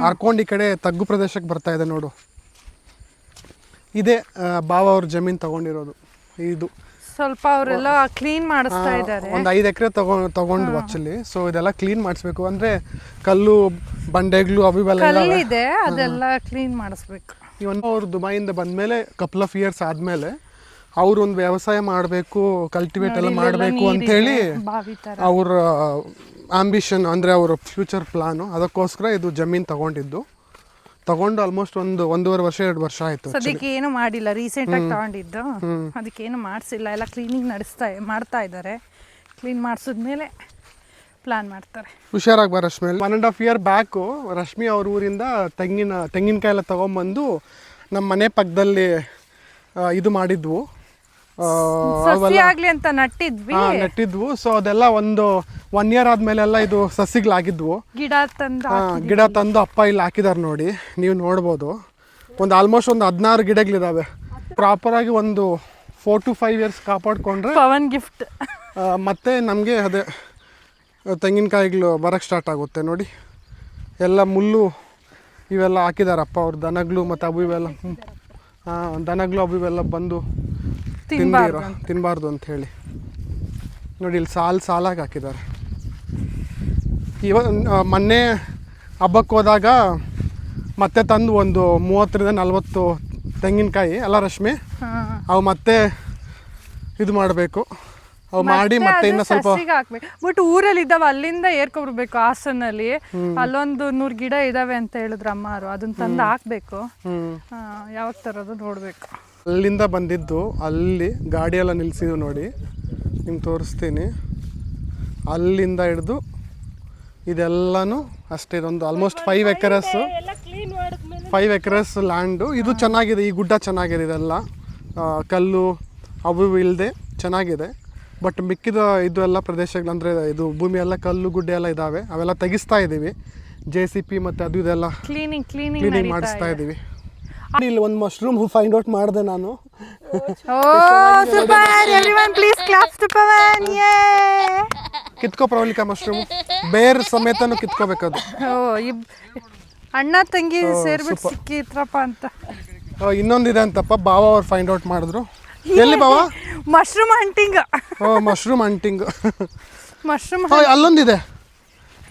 Speaker 5: ಹರ್ಕೊಂಡು ಈ ಕಡೆ ತಗ್ಗು ಪ್ರದೇಶಕ್ಕೆ ಬರ್ತಾ ಇದೆ ನೋಡು. ಇದೇ ಬಾವ ಅವ್ರ ಜಮೀನು ತಗೊಂಡಿರೋದು. ಇದು
Speaker 1: ಸ್ವಲ್ಪ ಅವರೆಲ್ಲ ಕ್ಲೀನ್ ಮಾಡಿಸ್ತಾ ಇದ್ದಾರೆ.
Speaker 5: ಒಂದು 5 ಎಕರೆ ತಗೊಂಡು ಆಕ್ಚುಲಿ. ಸೊ ಇದೆಲ್ಲ ಕ್ಲೀನ್ ಮಾಡಿಸ್ಬೇಕು, ಅಂದ್ರೆ ಕಲ್ಲು ಬಂಡೆಗಳು ಅವಿವೆಲ್ಲ
Speaker 1: ಇದೆ, ಅದೆಲ್ಲ ಕ್ಲೀನ್ ಮಾಡಿಸ್ಬೇಕು.
Speaker 5: ಇವನ್ ಅವ್ರು ದುಬೈಯಿಂದ ಬಂದ್ಮೇಲೆ ಕಪಲ್ ಆಫ್ ಇಯರ್ಸ್ ಆದ್ಮೇಲೆ ಅವ್ರು ಒಂದು ವ್ಯವಸಾಯ ಮಾಡಬೇಕು, ಕಲ್ಟಿವೇಟ್ ಎಲ್ಲ ಮಾಡಬೇಕು ಅಂತೇಳಿ ಅವ್ರ ಆಂಬಿಷನ್, ಅಂದ್ರೆ ಅವ್ರ ಫ್ಯೂಚರ್ ಪ್ಲಾನು. ಅದಕ್ಕೋಸ್ಕರ ಇದು ಜಮೀನು ತಗೊಂಡು ಆಲ್ಮೋಸ್ಟ್ ಒಂದೂವರೆ ವರ್ಷ 2 ವರ್ಷ ಆಯ್ತು.
Speaker 1: ಅದಕ್ಕೆ ಏನು ಮಾಡಿಲ್ಲ, ರೀಸೆಂಟ್ ಆಗಿ ತಗೊಂಡಿದ್ದು. ಅದಕ್ಕೇನು ಮಾಡಿಸಿಲ್ಲ, ಎಲ್ಲ ಕ್ಲೀನಿಂಗ್ ಮಾಡ್ತಾ ಇದ್ದಾರೆ. ಕ್ಲೀನ್ ಮಾಡಿಸಿದ್ಮೇಲೆ ಪ್ಲಾನ್ ಮಾಡ್ತಾರೆ.
Speaker 5: ಹುಷಾರಾಗಿ ಬಾ ರಶ್ಮಿ. 1.5 year ಬ್ಯಾಕು ರಶ್ಮಿ ಅವ್ರ ಊರಿಂದ ತೆಂಗಿನಕಾಯಿ ಎಲ್ಲ ತಗೊಂಬಂದು ನಮ್ಮ ಮನೆ ಪಕ್ಕದಲ್ಲಿ ಇದು ಮಾಡಿದ್ವು,
Speaker 1: ಆಗ್ಲಿ ಅಂತ
Speaker 5: ನಟ್ಟಿದ್ವು. ಸೊ ಅದೆಲ್ಲ 1 year ಆದ್ಮೇಲೆಲ್ಲ ಇದು ಸಸಿಗಳಾಗಿದ್ವು. ಗಿಡ ತಂದು ಅಪ್ಪ ಇಲ್ಲಿ ಹಾಕಿದಾರೆ ನೋಡಿ, ನೀವು ನೋಡ್ಬೋದು. ಆಲ್ಮೋಸ್ಟ್ 16 ಗಿಡಗಳಿದಾವೆ. ಪ್ರಾಪರ್ ಆಗಿ 4 to 5 years ಕಾಪಾಡ್ಕೊಂಡ್ರೆ
Speaker 1: ಪವನ್ ಗಿಫ್ಟ್
Speaker 5: ಮತ್ತೆ ನಮಗೆ ಅದೇ ತೆಂಗಿನಕಾಯಿಗಳು ಬರಕ್ಕೆ ಸ್ಟಾರ್ಟ್ ಆಗುತ್ತೆ ನೋಡಿ. ಎಲ್ಲ ಮುಳ್ಳು ಇವೆಲ್ಲ ಹಾಕಿದಾರಪ್ಪ ಅವ್ರ ದನಗಳು ಮತ್ತು ಅವು ಇವೆಲ್ಲ. ದನಗಳು ಅವು ಇವೆಲ್ಲ ಬಂದು ತಿನ್ನಬಾರ್ದು ಅಂತ ಹೇಳಿ ನೋಡಿ, ಇಲ್ಲಿ ಸಾಲಾಗಿ ಹಾಕಿದ್ದಾರೆ. ಮೊನ್ನೆ ಹಬ್ಬಕ್ಕೆ ಹೋದಾಗ ಮತ್ತೆ ತಂದು 30-40 ತೆಂಗಿನಕಾಯಿ ಅಲ್ಲ ರಶ್ಮಿ, ಅವು ಮತ್ತೆ ಇದು ಮಾಡಬೇಕು. ಅವು ಮಾಡಿ ಮತ್ತೆ ಇನ್ನು ಸ್ವಲ್ಪ
Speaker 1: ಬಟ್ ಊರಲ್ಲಿ ಇದ್ದಾವೆ, ಅಲ್ಲಿಂದ ಏರ್ಕೊಬರ್ಬೇಕು. ಹಾಸನಲ್ಲಿ ಅಲ್ಲೊಂದು 100 ಗಿಡ ಇದಾವೆ ಅಂತ ಹೇಳಿದ್ರು ಅಮ್ಮರು, ಅದನ್ನ ತಂದು ಹಾಕ್ಬೇಕು. ಯಾವಾಗ ತರೋದು ನೋಡ್ಬೇಕು.
Speaker 5: ಅಲ್ಲಿಂದ ಬಂದಿದ್ದು, ಅಲ್ಲಿ ಗಾಡಿಯೆಲ್ಲ ನಿಲ್ಸಿದ್ವು ನೋಡಿ, ನಿಮ್ಗೆ ತೋರಿಸ್ತೀನಿ. ಅಲ್ಲಿಂದ ಹಿಡಿದು ಇದೆಲ್ಲನೂ ಅಷ್ಟೇ. ಇದೊಂದು ಆಲ್ಮೋಸ್ಟ್ 5 ಎಕರೆಸ್ ಲ್ಯಾಂಡು. ಇದು ಚೆನ್ನಾಗಿದೆ, ಈ ಗುಡ್ಡ ಚೆನ್ನಾಗಿದೆ. ಇದೆಲ್ಲ ಕಲ್ಲು ಅವು ಇಲ್ಲದೆ ಚೆನ್ನಾಗಿದೆ. ಬಟ್ ಮಿಕ್ಕಿದ ಇದು ಎಲ್ಲ ಪ್ರದೇಶಗಳು, ಅಂದರೆ ಇದು ಭೂಮಿ ಎಲ್ಲ ಕಲ್ಲು ಗುಡ್ಡೆ ಎಲ್ಲ ಇದ್ದಾವೆ, ಅವೆಲ್ಲ ತೆಗಿಸ್ತಾ ಇದ್ದೀವಿ. JCP ಮತ್ತು ಅದು ಇದೆಲ್ಲ ಕ್ಲೀನಿಂಗ್ ಮಾಡಿಸ್ತಾ ಇದ್ದೀವಿ. ಇಲ್ಲಿ ಒಂದು ಮಶ್ರೂಮ್ ಫೈಂಡ್ ಔಟ್ ಮಾಡಿದೆ ನಾನು. ಕಿತ್ಕೋ ಪ್ರವಲಿಕಾ ಮಶ್ರೂಮ್, ಬೇರ್ ಸಮೇತನೂ ಕಿತ್ಕೋಬೇಕದು.
Speaker 1: ಅಣ್ಣ ತಂಗಿ ಸೇರ್ಬಿಟ್ಟು ಸಿಕ್ಕಿತ್ರಪ್ಪ ಅಂತ.
Speaker 5: ಇನ್ನೊಂದಿದೆ ಅಂತಪ್ಪ, ಬಾವ ಅವ್ರು ಫೈಂಡ್ ಔಟ್ ಮಾಡಿದ್ರು. ಎಲ್ಲಿ ಬಾವ?
Speaker 1: Mushroom hunting.
Speaker 5: Mushroom hunting. ಅಲ್ಲೊಂದಿದೆ,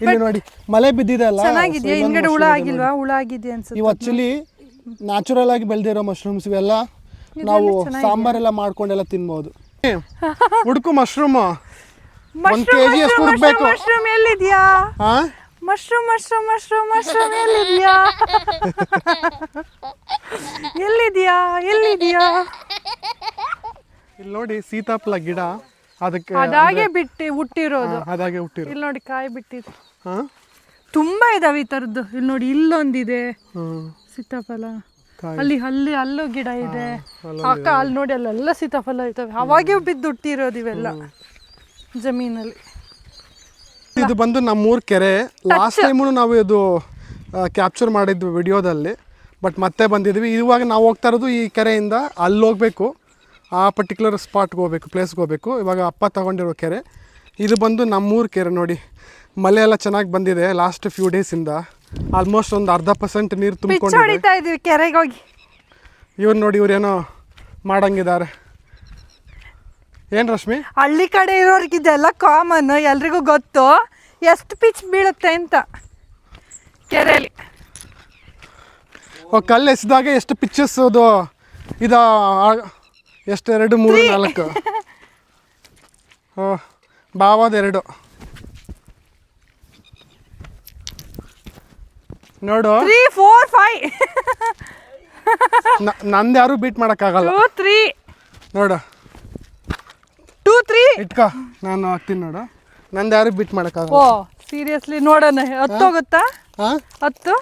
Speaker 5: ಇಲ್ಲಿ ನೋಡಿ, ಮಳೆ ಬಿದ್ದಿದೆ ಅಲ್ಲ,
Speaker 1: ಚೆನ್ನಾಗಿದೆಯಾ? ಹಿಂಗಡೆ ಹುಳ ಆಗಿಲ್ವಾ? ಹುಳ ಆಗಿದೆ ಅನ್ಸುತ್ತೆ.
Speaker 5: ಇವು ಆಕ್ಚುಲಿ ನ್ಯಾಚುರಲ್ ಆಗಿ ಬೆಳೆದಿರೋ ಮಶ್ರೂಮ್ಸ್. ಇವೆಲ್ಲ ನಾವು ಸಾಂಬಾರೆಲ್ಲ ಮಾಡ್ಕೊಂಡೆಲ್ಲ ತಿನ್ಬಹುದು. ಹುಡುಕು ಮಶ್ರೂಮ್ 1 kg ಎಷ್ಟು ಹುಡುಕ್ಬೇಕು?
Speaker 1: ಮಶ್ರೂಮ್ ಎಲ್ಲಿದ್ಯಾ? ಮಶ್ರೂಮ್ ಎಲ್ಲಿದ್ಯಾ? ಎಲ್ಲಿದ್ಯಾ?
Speaker 5: ಇಲ್ಲಿ ನೋಡಿ, ಸೀತಾಫಲ ಗಿಡ, ಅದಕ್ಕೆ
Speaker 1: ಅದಾಗೆ ಹುಟ್ಟಿರೋದು.
Speaker 5: ಇಲ್ಲಿ
Speaker 1: ನೋಡಿ ಕಾಯಿ ಬಿಟ್ಟಿದೆ. ತುಂಬಾ ಇದಾವೆ ಈ ತರದ್ದು. ಇಲ್ಲಿ ನೋಡಿ, ಇಲ್ಲೊಂದಿದೆ ಸೀತಾಫಲ, ಅಲ್ಲೂ ಗಿಡ ಇದೆ. ಅಕ್ಕ ಅಲ್ಲಿ ನೋಡಿ, ಅಲ್ಲೆಲ್ಲ ಸೀತಾಫಲ ಇದ್ದಾವೆ. ಅವಾಗೇ ಬಿದ್ದು ಹುಟ್ಟಿರೋದು ಇವೆಲ್ಲ ಜಮೀನಲ್ಲಿ.
Speaker 5: ಇದು ಬಂದು ನಮ್ಮೂರ್ ಕೆರೆ. ಲಾಸ್ಟ್ ಟೈಮು ನಾವು ಇದು ಕ್ಯಾಪ್ಚರ್ ಮಾಡಿದ್ವಿ ವಿಡಿಯೋದಲ್ಲಿ, ಬಟ್ ಮತ್ತೆ ಬಂದಿದ್ವಿ. ಇವಾಗ ನಾವು ಹೋಗ್ತಾ ಇರೋದು ಈ ಕೆರೆಯಿಂದ ಅಲ್ಲಿ ಹೋಗ್ಬೇಕು, ಆ ಪರ್ಟಿಕ್ಯುಲರ್ ಸ್ಪಾಟ್ಗೆ ಹೋಗ್ಬೇಕು, ಪ್ಲೇಸ್ಗೆ ಹೋಗ್ಬೇಕು. ಇವಾಗ ಅಪ್ಪ ತಗೊಂಡಿರೋ ಕೆರೆ ಇದು ಬಂದು ನಮ್ಮೂರು ಕೆರೆ. ನೋಡಿ, ಮಳೆ ಎಲ್ಲ ಚೆನ್ನಾಗಿ ಬಂದಿದೆ ಲಾಸ್ಟ್ ಫ್ಯೂ ಡೇಸಿಂದ. ಆಲ್ಮೋಸ್ಟ್ ಒಂದು 40% ನೀರು ತುಂಬಿಕೊಂಡಿದೆ
Speaker 1: ಕೆರೆಗೆ ಹೋಗಿ.
Speaker 5: ಇವ್ರು ನೋಡಿ, ಇವ್ರೇನೋ ಮಾಡಂಗಿದ್ದಾರೆ. ಏನು ರಶ್ಮಿ?
Speaker 1: ಹಳ್ಳಿ ಕಡೆ ಇರೋರ್ಗೆ ಇದೆಲ್ಲ ಕಾಮನ್, ಎಲ್ರಿಗೂ ಗೊತ್ತು ಎಷ್ಟು ಪಿಚ್ ಬೀಳುತ್ತೆ ಅಂತ ಕೆರೆಯಲ್ಲಿ.
Speaker 5: ಕಲ್ಲು ಎಸೆದಾಗ ಎಷ್ಟು ಪಿಚ್ಚಸ್ ಅದು ಇದು ಎಷ್ಟು? 2, 3, 4. ಬಾವಾದ 2 ನೋಡು.
Speaker 1: 3, 4, 5
Speaker 5: ನಂದು ಯಾರು ಬೀಟ್ ಮಾಡೋಕ್ಕಾಗಲ್ಲ.
Speaker 1: 2, 3
Speaker 5: ನೋಡು,
Speaker 1: 2, 3
Speaker 5: ಇಟ್ಕೋ, ನಾನು ಹಾಕ್ತೀನಿ ನೋಡು. ನಂದು ಯಾರು ಬೀಟ್ ಮಾಡೋಕ್ಕಾಗಲ್ಲ.
Speaker 1: ಓ ಸೀರಿಯಸ್ಲಿ? ನೋಡೋಣ, 10 ಹೋಗುತ್ತಾ? 10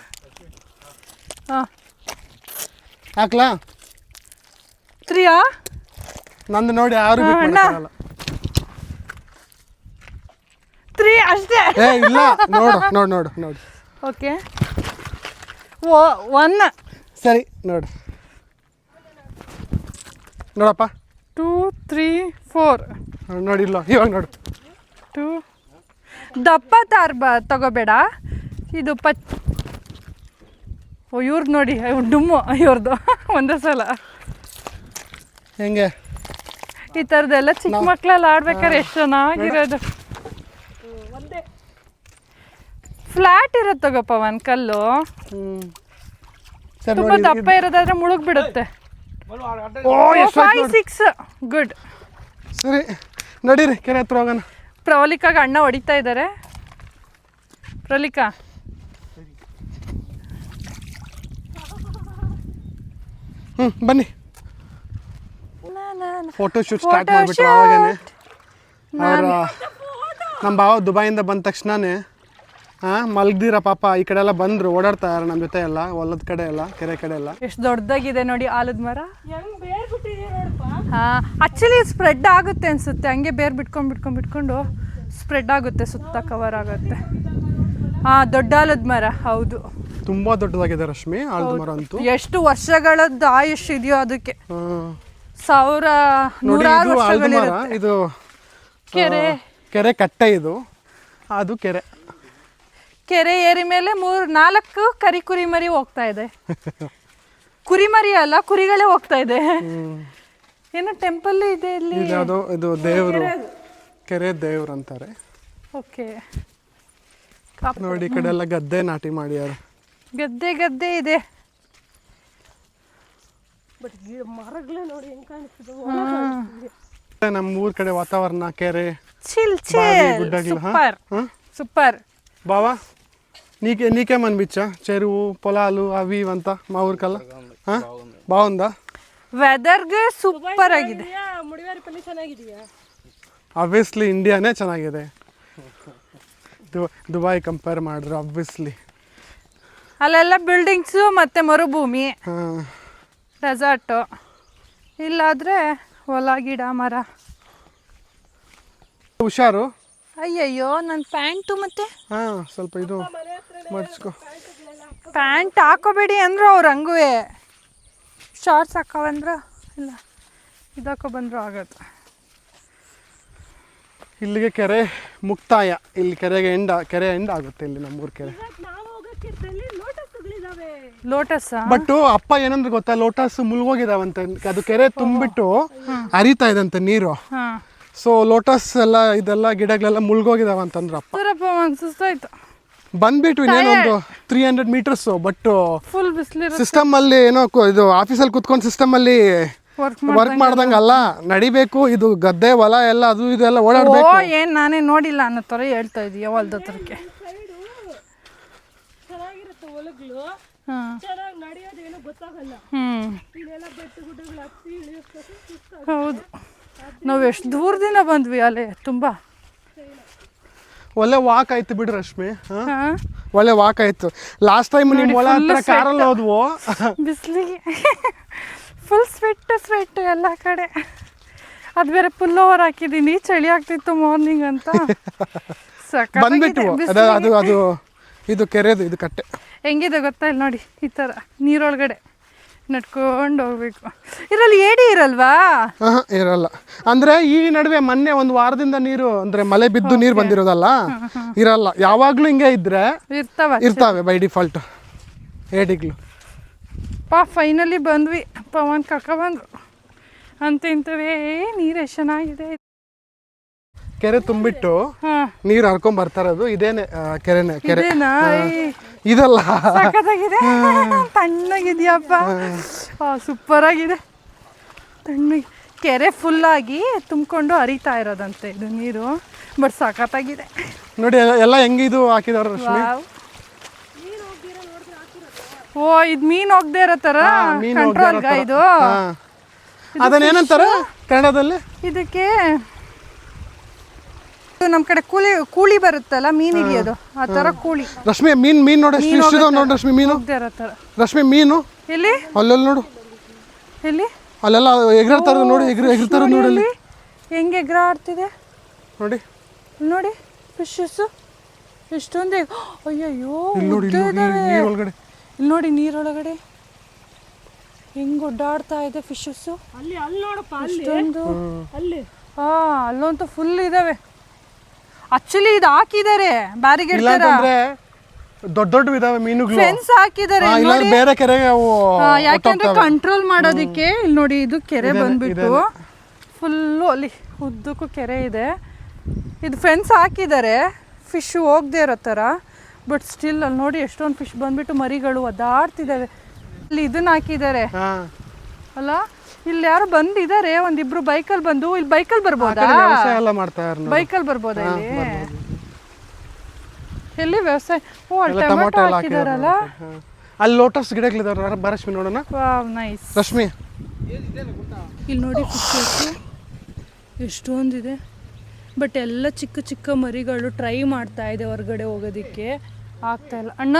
Speaker 5: ಹಾಕ್ಲಾ?
Speaker 1: 3
Speaker 5: ನಂದು ನೋಡಿ ಯಾರು ಬೀಟ್ ಮಾಡೋಕ್ಕಾಗಲ್ಲ.
Speaker 1: 3 ಅಷ್ಟೇ.
Speaker 5: ಇಲ್ಲ, ನೋಡು.
Speaker 1: ಓಕೆ, ಒನ್
Speaker 5: ಸರಿ ನೋಡು ನೋಡಪ್ಪ
Speaker 1: 2 3 4
Speaker 5: ನೋಡಿಲ್ಲ ಇವಾಗ ನೋಡು
Speaker 1: 2 ದಪ್ಪ ತಗೋಬೇಡ ಇದು ಓ ಇವ್ರದ್ದು ನೋಡಿ ಡುಮ್ಮು ಇವ್ರದ್ದು ಒಂದೇ ಸಲ
Speaker 5: ಹೆಂಗೆ
Speaker 1: ಈ ಥರದ್ದೆಲ್ಲ ಚಿಕ್ಕ ಮಕ್ಕಳೆಲ್ಲ ಆಡ್ಬೇಕಾದ್ರೆ ಎಷ್ಟು ಚೆನ್ನಾಗಿರೋದು ಫ್ಲಾಟ್ ಇರುತ್ತೆ ತಗೋಪ್ಪ ಒಂದು ಕಲ್ಲು
Speaker 5: ಸರಿ
Speaker 1: ತುಂಬ ದಪ್ಪ ಇರೋದಾದ್ರೆ ಮುಳುಗ್ಬಿಡುತ್ತೆ
Speaker 5: ಓ ಎಷ್ಟು
Speaker 1: 5 6 ಗುಡ್
Speaker 5: ಸರಿ ನಡೀರಿ ಕೆರೆ ಹತ್ರ ಹೋಗೋಣ
Speaker 1: ಪ್ರವಲಿಕಾಗ ಅಣ್ಣ ಹೊಡಿತಾ ಇದ್ದಾರೆ ಪ್ರವಲಿಕಾ
Speaker 5: ಬನ್ನಿ ಫೋಟೋ ಶೂಟ್ ಸ್ಟಾರ್ಟ್ ಮಾಡಿಬಿಟ್ರು ಅವಾಗೇನೆ ಅವರ ನಮ್ಮ ಭಾವ ದುಬೈಯಿಂದ ಬಂದ ತಕ್ಷಣನೇ ಮಲಗ್ದಿರ ಪಾಪ ಈ ಕಡೆ ಎಲ್ಲ ಬಂದರು ಓಡಾಡ್ತಾರೆ ನಮ್ಮ ಜೊತೆ ಎಲ್ಲ ಹೊಲದ ಕಡೆ ಎಲ್ಲ ಕೆರೆ ಕಡೆ ಎಲ್ಲ
Speaker 1: ಎಷ್ಟು ದೊಡ್ಡದಾಗಿದೆ ನೋಡಿ ಆಲದ ಮರ ಆಕ್ಚುಲಿ ಸ್ಪ್ರೆಡ್ ಆಗುತ್ತೆ ಅನ್ಸುತ್ತೆ ಹಂಗೆ ಬೇರ್ ಬಿಟ್ಕೊಂಡು ಸ್ಪ್ರೆಡ್ ಆಗುತ್ತೆ ಸುತ್ತ ಕವರ್ ಆಗುತ್ತೆ ದೊಡ್ಡ ಆಲದ ಮರ ಹೌದು
Speaker 5: ತುಂಬಾ ದೊಡ್ಡದಾಗಿದೆ ರಶ್ಮಿ ಆಲದ ಮರ ಅಂತೂ
Speaker 1: ಎಷ್ಟು ವರ್ಷಗಳದ್ದು ಆಯುಷ್ ಇದೆಯೋ ಅದಕ್ಕೆ
Speaker 5: ನೋಡಿ
Speaker 1: ನೂರಾರು
Speaker 5: ಇದು ಆಲದ ಮರ
Speaker 1: ವರ್ಷಗಳಿರುತ್ತೆ
Speaker 5: ಇದು
Speaker 1: ಕೆರೆ
Speaker 5: ಕೆರೆ ಕಟ್ಟೆ ಇದು ಅದು ಕೆರೆ
Speaker 1: ಏರಿ ಮೇಲೆ 4 ಕರಿ ಕುರಿಮರಿ ಹೋಗ್ತಾ ಇದೆ ಕುರಿಮರಿ ಅಲ್ಲ ಕುರಿಗಳೇ ಹೋಗ್ತಾ ಇದೆ ಏನೋ ಟೆಂಪಲ್ ಇದೆ ಇಲ್ಲಿ
Speaker 5: ಯಾವುದೋ ಇದು ದೇವರು ಕೆರೆ ದೇವ್ರು ಅಂತಾರೆ
Speaker 1: ಓಕೆ
Speaker 5: ನೋಡಿ ಈ ಕಡೆ ಎಲ್ಲ ಗದ್ದೆ ನಾಟಿ ಮಾಡ್ಯಾರ
Speaker 1: ಗದ್ದೆ ಇದೆ
Speaker 3: ಮರಗಳೇ ನೋಡಿ ಹೆಂಗ್ ಕಾಣಿಸ್ತಿದೆ
Speaker 5: ನಮ್ಮ ಊರ್ ಕಡೆ ವಾತಾವರಣ ಕೆರೆ
Speaker 1: ಚಿಲ್
Speaker 5: గుడ్డగిల
Speaker 1: సూపర్
Speaker 5: బావా నీకేమనిపించా చెరువు పొలాలు అవి ఇవంతా మా ఊరికల్లా బాగుందా
Speaker 1: ವೆದರ್ಗೆ ಸೂಪರ್ ಆಗಿದೆ
Speaker 3: ಮುಡಿವಾರಿಪಲ್ಲಿ ಚೆನ್ನಾಗಿದೆಯಾ
Speaker 5: ಆಬ್ವಿಯಸ್ಲಿ ಇಂಡಿಯಾನೇ ಚೆನ್ನಾಗಿದೆ ದುಬೈ ಕಂಪೇರ್ ಮಾಡಿದ್ರೆ ಆಬ್ವಿಯಸ್ಲಿ
Speaker 1: ಅಲ್ಲೆಲ್ಲ ಬಿಲ್ಡಿಂಗ್ಸು ಮತ್ತೆ ಮರುಭೂಮಿ ರೆಸಾರ್ಟು ಇಲ್ಲಾದರೆ ಹೊಲ ಗಿಡ ಮರ
Speaker 5: ಹುಷಾರು
Speaker 1: ಅಯ್ಯಯ್ಯೋ ನನ್ನ ಪ್ಯಾಂಟು ಮತ್ತೆ
Speaker 5: ಸ್ವಲ್ಪ ಇದು ಮಡ್ಸ್ಕೊ
Speaker 1: ಪ್ಯಾಂಟ್ ಹಾಕೋಬೇಡಿ ಅಂದರು ಅವ್ರು ಹಂಗುವೆ ಶಾರ್ಟ್ಸ್ ಹಾಕೋವಂದ್ರೆ ಇಲ್ಲ ಇದು ಹಾಕೋ ಬಂದರೂ ಆಗತ್ತೆ
Speaker 5: ಇಲ್ಲಿಗೆ ಕೆರೆ ಮುಕ್ತಾಯ ಇಲ್ಲಿ ಕೆರೆ ಎಂಡ್ ಆಗುತ್ತೆ ಇಲ್ಲಿ ನಮ್ಮೂರು ಕೆರೆ
Speaker 1: ಲೋಟಸ್
Speaker 5: ಬಟ್ ಅಪ್ಪ ಏನಂದ್ರೆ ಗೊತ್ತಾ ಲೋಟಸ್ ಮುಳುಗೋಗಿದಾವಂತೆ ಅದು ಕೆರೆ ತುಂಬಿಟ್ಟು ಹರಿತಾ ಇದಂತೆ ನೀರು ಸೊ ಲೋಟಸ್ ಎಲ್ಲ ಇದೆಲ್ಲ ಗಿಡಗಳೆಲ್ಲ ಮುಳುಗೋಗಿದಾವ ಅಂತಂದ್ರ ಅಪ್ಪ
Speaker 1: ಸುಸ್ತಾಯ್ತು
Speaker 5: ಬಂದ್ಬಿಟ್ಟು ಇನ್ನೇನೊಂದು 300 ಮೀಟರ್ಸ್ ಬಟ್
Speaker 1: ಫುಲ್ ಬಿಸಿಲಿರೋ
Speaker 5: ಸಿಸ್ಟಮ್ ಅಲ್ಲಿ ಏನೋ ಇದು ಆಫೀಸಲ್ಲಿ ಕುತ್ಕೊಂಡು ಸಿಸ್ಟಮ್ ಅಲ್ಲಿ ವರ್ಕ್ ಮಾಡ್ದಂಗ ಅಲ್ಲ ನಡಿಬೇಕು ಇದು ಗದ್ದೆ ಹೊಲ ಎಲ್ಲ ಅದು ಇದೆಲ್ಲ ಓಡಾಡ್ಬೇಕು
Speaker 1: ಏನ್ ನಾನೇ ನೋಡಿಲ್ಲ ಅನ್ನೋ ತರ ಹೇಳ್ತಾ ಇದೀಯ ಹೊಲದ ಹತ್ರಕ್ಕೆ
Speaker 3: ಚೆನ್ನಾಗಿರುತ್ತೆ ಹೊಲಗಳು ಚೆನ್ನಾಗಿ ನಡೆಯೋದೇನೋ ಗೊತ್ತಾಗಲ್ಲ ಇಲ್ಲೆಲ್ಲ ಬೆಟ್ಟ ಗುಡ್ಡಗಳು ಹತ್ತಿ ಇಳಿಯೋಷ್ಟು
Speaker 1: ಹೌದು ನಾವು ಎಷ್ಟು ದೂರದಿಂದ ಬಂದ್ವಿ ಅಲ್ಲೇ ತುಂಬಾ
Speaker 5: ಒಳ್ಳೆ ವಾಕ್ ಆಯ್ತು ಬಿಡು ರಶ್ಮಿ ಒಳ್ಳೆ ವಾಕ್ ಆಯ್ತು ಲಾಸ್ಟ್ ಟೈಮ್ ನಿಮ್ಮ ಹೊಲ ಹತ್ರ ಕಾರಲ್ಲಿ ಹೋದ್ವು
Speaker 1: ಬಿಸಿಲಿಗೆ ಫುಲ್ ಸ್ವೆಟ್ ಎಲ್ಲ ಕಡೆ ಅದು ಬೇರೆ ಪುಲ್ ಓವರ್ ಹಾಕಿದ್ದೀನಿ ಚಳಿ ಆಗ್ತಿತ್ತು ಮಾರ್ನಿಂಗ್ ಅಂತ
Speaker 5: ಬಂದ್ಬಿಟ್ಟು ಅದು ಅದು ಇದು ಕೆರೆದು ಇದು ಕಟ್ಟೆ
Speaker 1: ಹೆಂಗಿದೆ ಗೊತ್ತಾ ಇಲ್ಲಿ ನೋಡಿ ಈ ಥರ ನೀರೊಳಗಡೆ ನಡ್ಕೊಂಡು ಹೋಗ್ಬೇಕು ಇದರಲ್ಲಿ ಏಡಿ ಇರಲ್ವಾ
Speaker 5: ಇರಲ್ಲ ಅಂದ್ರೆ ಈ ನಡುವೆ ಮೊನ್ನೆ ಒಂದು ವಾರದಿಂದ ನೀರು ಅಂದ್ರೆ ಮಳೆ ಬಿದ್ದು ನೀರು ಬಂದಿರೋದಲ್ಲ ಇರಲ್ಲ ಯಾವಾಗ್ಲೂ ಹಿಂಗೆ ಇದ್ರೆ ಇರ್ತಾವೆ ಬೈ ಡಿಫಾಲ್ಟ್ ಏಡಿಗಳು
Speaker 1: ಫೈನಲಿ ಬಂದ್ವಿ ಪವನ್ ಕಾಕ ಬಂದ್ರು ಅಂತ ಇಂತವೇ ನೀರು ಎಷ್ಟು ಚೆನ್ನಾಗಿದೆ
Speaker 5: ಕೆರೆ ತುಂಬಿಟ್ಟು ನೀರು ಹರ್ಕೊಂಡ್ ಬರ್ತಾರದು ಇದೇನೆ ಕೆರೆನೆ ಕೆರೆ ಇದಲ್ಲ
Speaker 1: ಸಖತ್ತಾಗಿದೆ ತಣ್ಣಗಿದ್ಯಪ್ಪ ಸೂಪರ್ ಆಗಿದೆ ತಣ್ಣಗೆ ಕೆರೆ ಫುಲ್ ಆಗಿ ತುಂಬಿಕೊಂಡು ಹರಿತಾ ಇರೋದಂತೆ ಇದು ನೀರು ಬಟ್ ಸಖತ್ತಾಗಿದೆ
Speaker 5: ನೋಡಿ ಎಲ್ಲ ಹೆಂಗೆ ಇದು ಹಾಕಿದಾರ
Speaker 1: ಓ ಇದು ಮೀನು ಹೋಗದೆ ಇರೋ ತರ ಕಂಟ್ರೋಲ್ ಇದು
Speaker 5: ಅದನ್ನೇನಂತಾರ ಕನ್ನಡದಲ್ಲಿ
Speaker 1: ಇದಕ್ಕೆ ನಮ್ ಕಡೆ ಕೂಳಿ ಬರುತ್ತಲ್ಲ ಮೀನ್ ಹಿಡಿಯೋದು ಆ ತರ ಕೂಳಿ
Speaker 5: ರಶ್ಮಿ ಮೀನ್ ನೋಡಿ ನೋಡಿ ರಶ್ಮಿ ಮೀನು ರಶ್ಮಿ ಮೀನು
Speaker 1: ಎಲ್ಲಿ
Speaker 5: ಅಲ್ಲೆಲ್ಲ ನೋಡು
Speaker 1: ಎಲ್ಲಿ
Speaker 5: ಅಲ್ಲೆಲ್ಲ ಎಗರ್ತಾರ ನೋಡಿ ಎಗರ್ತಾರ ನೋಡಿ ಅಲ್ಲಿ
Speaker 1: ಹೆಂಗೆ ಎಗರಾಡ್ತಿದೆ
Speaker 5: ನೋಡಿ
Speaker 1: ನೋಡಿ ಫಿಶಸ್ ಎಷ್ಟೊಂದು ಅಯ್ಯಯ್ಯೋ
Speaker 5: ಇಲ್ಲಿ ನೋಡಿ ನೀರೊಳಗಡೆ
Speaker 1: ಇಲ್ಲಿ ನೋಡಿ ನೀರೊಳಗಡೆ ಹೆಂಗ್ ಒಡ್ಡಾಡ್ತಾ ಇದೆ ಫಿಶಸ್ಸು.
Speaker 3: ಅಲ್ಲಿ ನೋಡಪ್ಪ, ಅಲ್ಲಿ ಅಲ್ಲಿ
Speaker 1: ಅಲ್ಲಂತೂ ಫುಲ್ ಇದಾವೆ. ಆಕ್ಚುಲಿ ಇದು ಹಾಕಿದ್ದಾರೆ ಬ್ಯಾರಿಗೇಡ್
Speaker 5: ಇಲ್ಲ
Speaker 1: ತರ,
Speaker 5: ಅಂತಂದ್ರೆ ದೊಡ್ಡ ದೊಡ್ಡ ಇದಾವೆ ಮೀನುಗಳು,
Speaker 1: ಫೆನ್ಸ್ ಹಾಕಿದ್ದಾರೆ
Speaker 5: ಬೇರೆ ಕೆರೆಗೆ ಅವು
Speaker 1: ಯಾಕೆಂದ್ರೆ ಕಂಟ್ರೋಲ್ ಮಾಡೋದಿಕ್ಕೆ. ಇಲ್ಲಿ ನೋಡಿ ಇದು ಕೆರೆ ಬಂದ್ಬಿಟ್ಟು ಫುಲ್ಲು ಅಲ್ಲಿ ಉದ್ದಕ್ಕೂ ಕೆರೆ ಇದೆ. ಇದು ಫೆನ್ಸ್ ಹಾಕಿದ್ದಾರೆ ಫಿಶ್ ಹೋಗದೆ ಇರೋ ಥರ. ಬಟ್ ಸ್ಟಿಲ್ ಅಲ್ಲಿ ನೋಡಿ ಎಷ್ಟೊಂದು ಫಿಶ್ ಬಂದ್ಬಿಟ್ಟು ಮರಿಗಳು ಒದ್ದಾಡ್ತಿದ್ದಾವೆ. ಅಲ್ಲಿ ಇದನ್ನ ಹಾಕಿದ್ದಾರೆ ಅಲ್ಲ, ಇಲ್ಲಿ ಯಾರು ಬಂದಿದ್ದಾರೆ ಒಂದಿಬ್ರು ಬೈಕಲ್ಲಿ ಬಂದು. ಇಲ್ಲಿ ಬೈಕಲ್ಲಿ ಬರ್ಬೋದಾ?
Speaker 5: ವ್ಯವಸಾಯ ಎಲ್ಲ ಮಾಡ್ತಾರೆ,
Speaker 1: ಬೈಕಲ್ಲಿ ಬರ್ಬೋದಾ ಇಲ್ಲಿ? ಎಲ್ಲಿ ವ್ಯವಸಾಯ? ಓ ಅಲ್ಲಿ ಟೊಮೆಟೊ ಹಾಕಿದಾರಲ್ಲ.
Speaker 5: ಅಲ್ಲಿ ಲೋಟಸ್ ಗಿಡಗಳಿದಾವೆ, ರಶ್ಮಿ ನೋಡೋಣ.
Speaker 1: ನೈಸ್
Speaker 5: ರಶ್ಮಿ
Speaker 1: ಇಲ್ಲಿ ನೋಡಿ ಫಿಶಸ್ ಎಷ್ಟೊಂದಿದೆ. ಬಟ್ ಎಲ್ಲ ಚಿಕ್ಕ ಚಿಕ್ಕ ಮರಿಗಳು ಟ್ರೈ ಮಾಡ್ತಾ ಇದೆ ಹೊರಗಡೆ ಹೋಗೋದಿಕ್ಕೆ, ಆಗ್ತಾ ಇಲ್ಲ. ಅಣ್ಣ